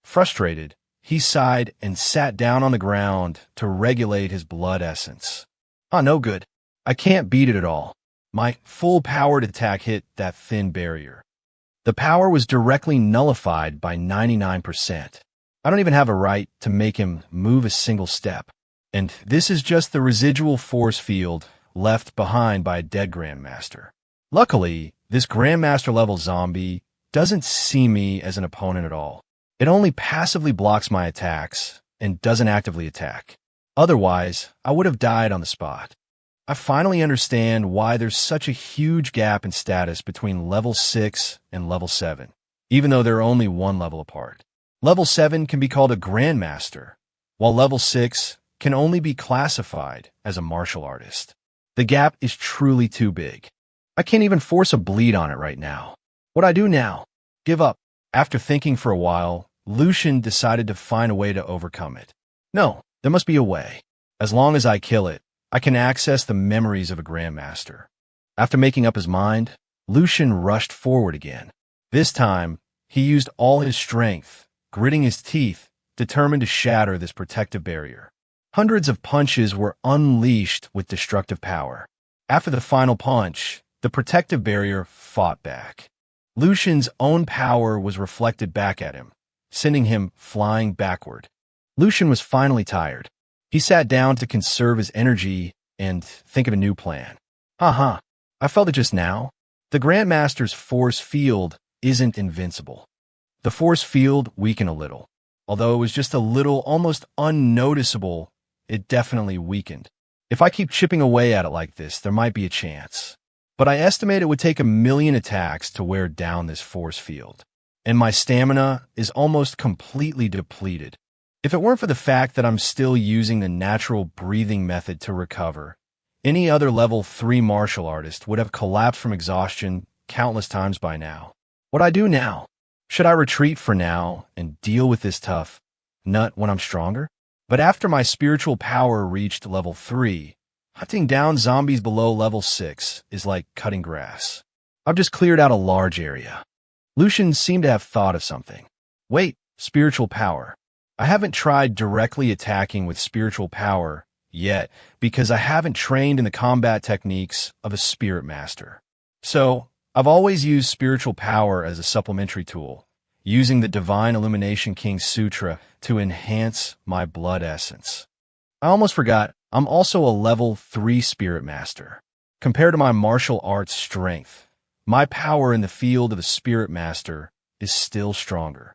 Frustrated, he sighed and sat down on the ground to regulate his blood essence. No good. I can't beat it at all. My full-powered attack hit that thin barrier. The power was directly nullified by 99%. I don't even have a right to make him move a single step. And this is just the residual force field left behind by a dead Grandmaster. Luckily, this Grandmaster-level zombie doesn't see me as an opponent at all. It only passively blocks my attacks and doesn't actively attack. Otherwise, I would have died on the spot. I finally understand why there's such a huge gap in status between level 6 and level 7, even though they're only one level apart. Level 7 can be called a Grandmaster, while level 6 can only be classified as a martial artist. The gap is truly too big. I can't even force a bleed on it right now. What I do now? Give up. After thinking for a while, Lucian decided to find a way to overcome it. No, there must be a way. As long as I kill it, I can access the memories of a Grandmaster. After making up his mind, Lucian rushed forward again. This time, he used all his strength, gritting his teeth, determined to shatter this protective barrier. Hundreds of punches were unleashed with destructive power. After the final punch, the protective barrier fought back. Lucian's own power was reflected back at him, sending him flying backward. Lucian was finally tired. He sat down to conserve his energy and think of a new plan. I felt it just now. The Grandmaster's force field isn't invincible. The force field weakened a little. Although it was just a little, almost unnoticeable, it definitely weakened. If I keep chipping away at it like this, there might be a chance. But I estimate it would take 1,000,000 attacks to wear down this force field. And my stamina is almost completely depleted. If it weren't for the fact that I'm still using the natural breathing method to recover, any other level 3 martial artist would have collapsed from exhaustion countless times by now. What I do now? Should I retreat for now and deal with this tough nut when I'm stronger? But after my spiritual power reached level 3, hunting down zombies below level 6 is like cutting grass. I've just cleared out a large area. Lucian seemed to have thought of something. Wait, spiritual power. I haven't tried directly attacking with spiritual power yet because I haven't trained in the combat techniques of a spirit master. So, I've always used spiritual power as a supplementary tool, using the Divine Illumination King's Sutra to enhance my blood essence. I almost forgot, I'm also a level 3 spirit master. Compared to my martial arts strength, my power in the field of a spirit master is still stronger.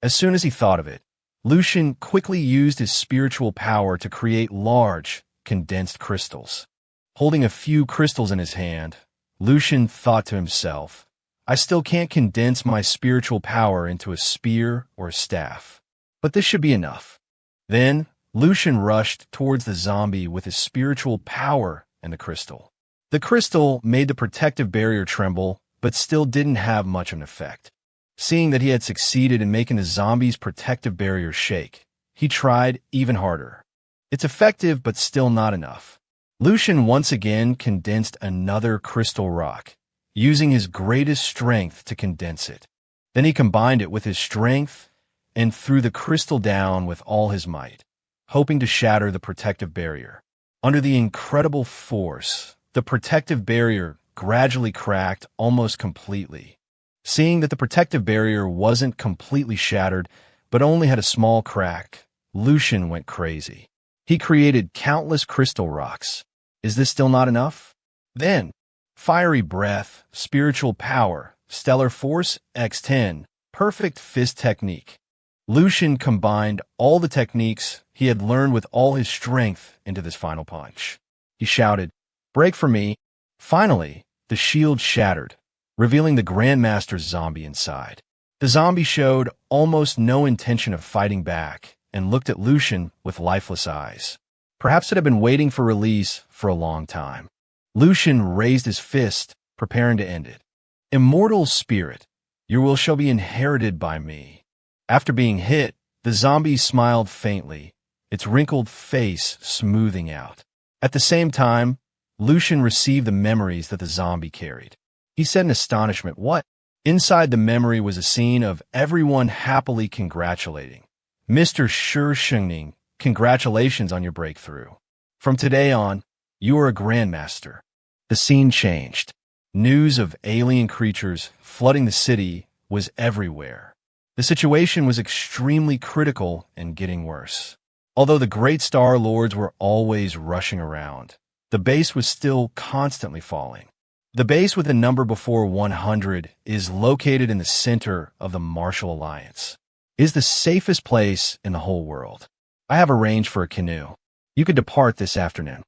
As soon as he thought of it, Lucian quickly used his spiritual power to create large, condensed crystals. Holding a few crystals in his hand, Lucian thought to himself, I still can't condense my spiritual power into a spear or a staff, but this should be enough. Then, Lucian rushed towards the zombie with his spiritual power and the crystal. The crystal made the protective barrier tremble, but still didn't have much of an effect. Seeing that he had succeeded in making the zombie's protective barrier shake, he tried even harder. It's effective, but still not enough. Lucian once again condensed another crystal rock, using his greatest strength to condense it. Then he combined it with his strength and threw the crystal down with all his might, hoping to shatter the protective barrier. Under the incredible force, the protective barrier gradually cracked almost completely. Seeing that the protective barrier wasn't completely shattered, but only had a small crack, Lucian went crazy. He created countless crystal rocks. Is this still not enough? Then, fiery breath, spiritual power, stellar force, x10, perfect fist technique. Lucian combined all the techniques he had learned with all his strength into this final punch. He shouted, "Break for me!" Finally, the shield shattered, revealing the Grandmaster's zombie inside. The zombie showed almost no intention of fighting back and looked at Lucian with lifeless eyes. Perhaps it had been waiting for release for a long time. Lucian raised his fist, preparing to end it. Immortal spirit, your will shall be inherited by me. After being hit, the zombie smiled faintly, its wrinkled face smoothing out. At the same time, Lucian received the memories that the zombie carried. He said in astonishment, "What?" Inside the memory was a scene of everyone happily congratulating. "Mr. Shengning, congratulations on your breakthrough. From today on, you are a grandmaster." The scene changed. News of alien creatures flooding the city was everywhere. The situation was extremely critical and getting worse. Although the great Star Lords were always rushing around, the base was still constantly falling. The base with a number before 100 is located in the center of the Martial Alliance. It is the safest place in the whole world. I have arranged for a canoe. You could depart this afternoon.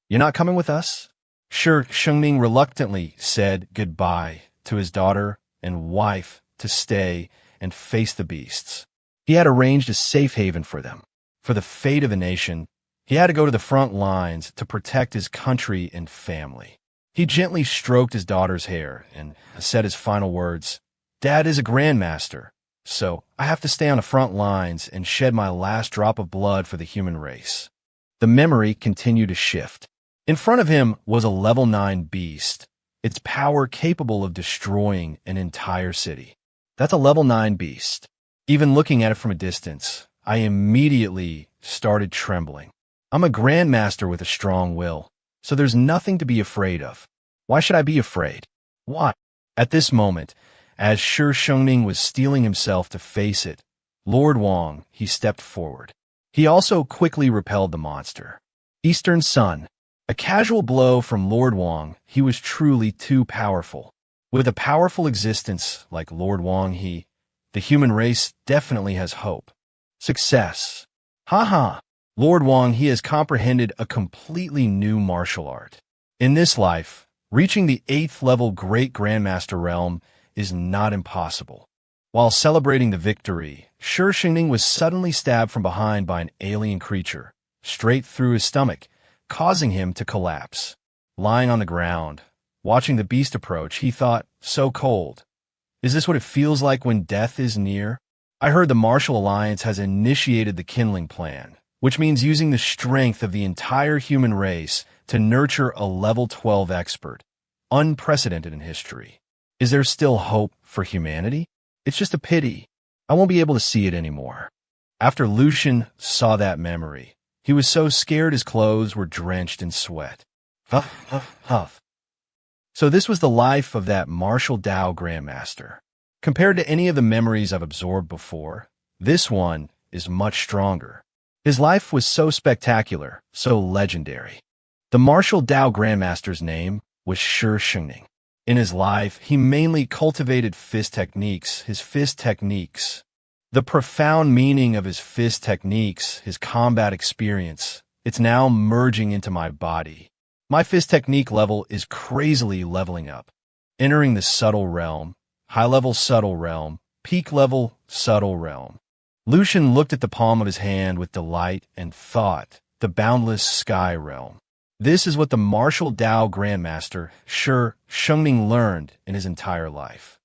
You're not coming with us? Shengning reluctantly said goodbye to his daughter and wife to stay and face the beasts. He had arranged a safe haven for them. For the fate of the nation, he had to go to the front lines to protect his country and family. He gently stroked his daughter's hair and said his final words, "Dad is a grandmaster, so I have to stay on the front lines and shed my last drop of blood for the human race." The memory continued to shift. In front of him was a level 9 beast, its power capable of destroying an entire city. That's a level 9 beast. Even looking at it from a distance, I immediately started trembling. I'm a grandmaster with a strong will, so there's nothing to be afraid of. Why should I be afraid? Why? At this moment, as Shengning was steeling himself to face it, Lord Wang, he stepped forward. He also quickly repelled the monster. Eastern Sun. A casual blow from Lord Wang, he was truly too powerful. With a powerful existence like Lord Wang, the human race definitely has hope. Success. Haha. Lord Wang, he has comprehended a completely new martial art. In this life, reaching the 8th level Great Grandmaster realm is not impossible. While celebrating the victory, Shengning was suddenly stabbed from behind by an alien creature, straight through his stomach, causing him to collapse. Lying on the ground, watching the beast approach, he thought, so cold. Is this what it feels like when death is near? I heard the Martial Alliance has initiated the Kindling Plan, which means using the strength of the entire human race to nurture a level 12 expert, unprecedented in history. Is there still hope for humanity? It's just a pity. I won't be able to see it anymore. After Lucian saw that memory, he was so scared his clothes were drenched in sweat. Huff, huff, huff. So this was the life of that martial Dao Grandmaster. Compared to any of the memories I've absorbed before, this one is much stronger. His life was so spectacular, so legendary. The martial Dao Grandmaster's name was Shengning. In his life, he mainly cultivated fist techniques, his fist techniques. The profound meaning of his fist techniques, his combat experience, it's now merging into my body. My fist technique level is crazily leveling up, entering the subtle realm, high-level subtle realm, peak-level subtle realm. Lucian looked at the palm of his hand with delight and thought, the boundless sky realm. This is what the martial Dao Grandmaster Shengning learned in his entire life.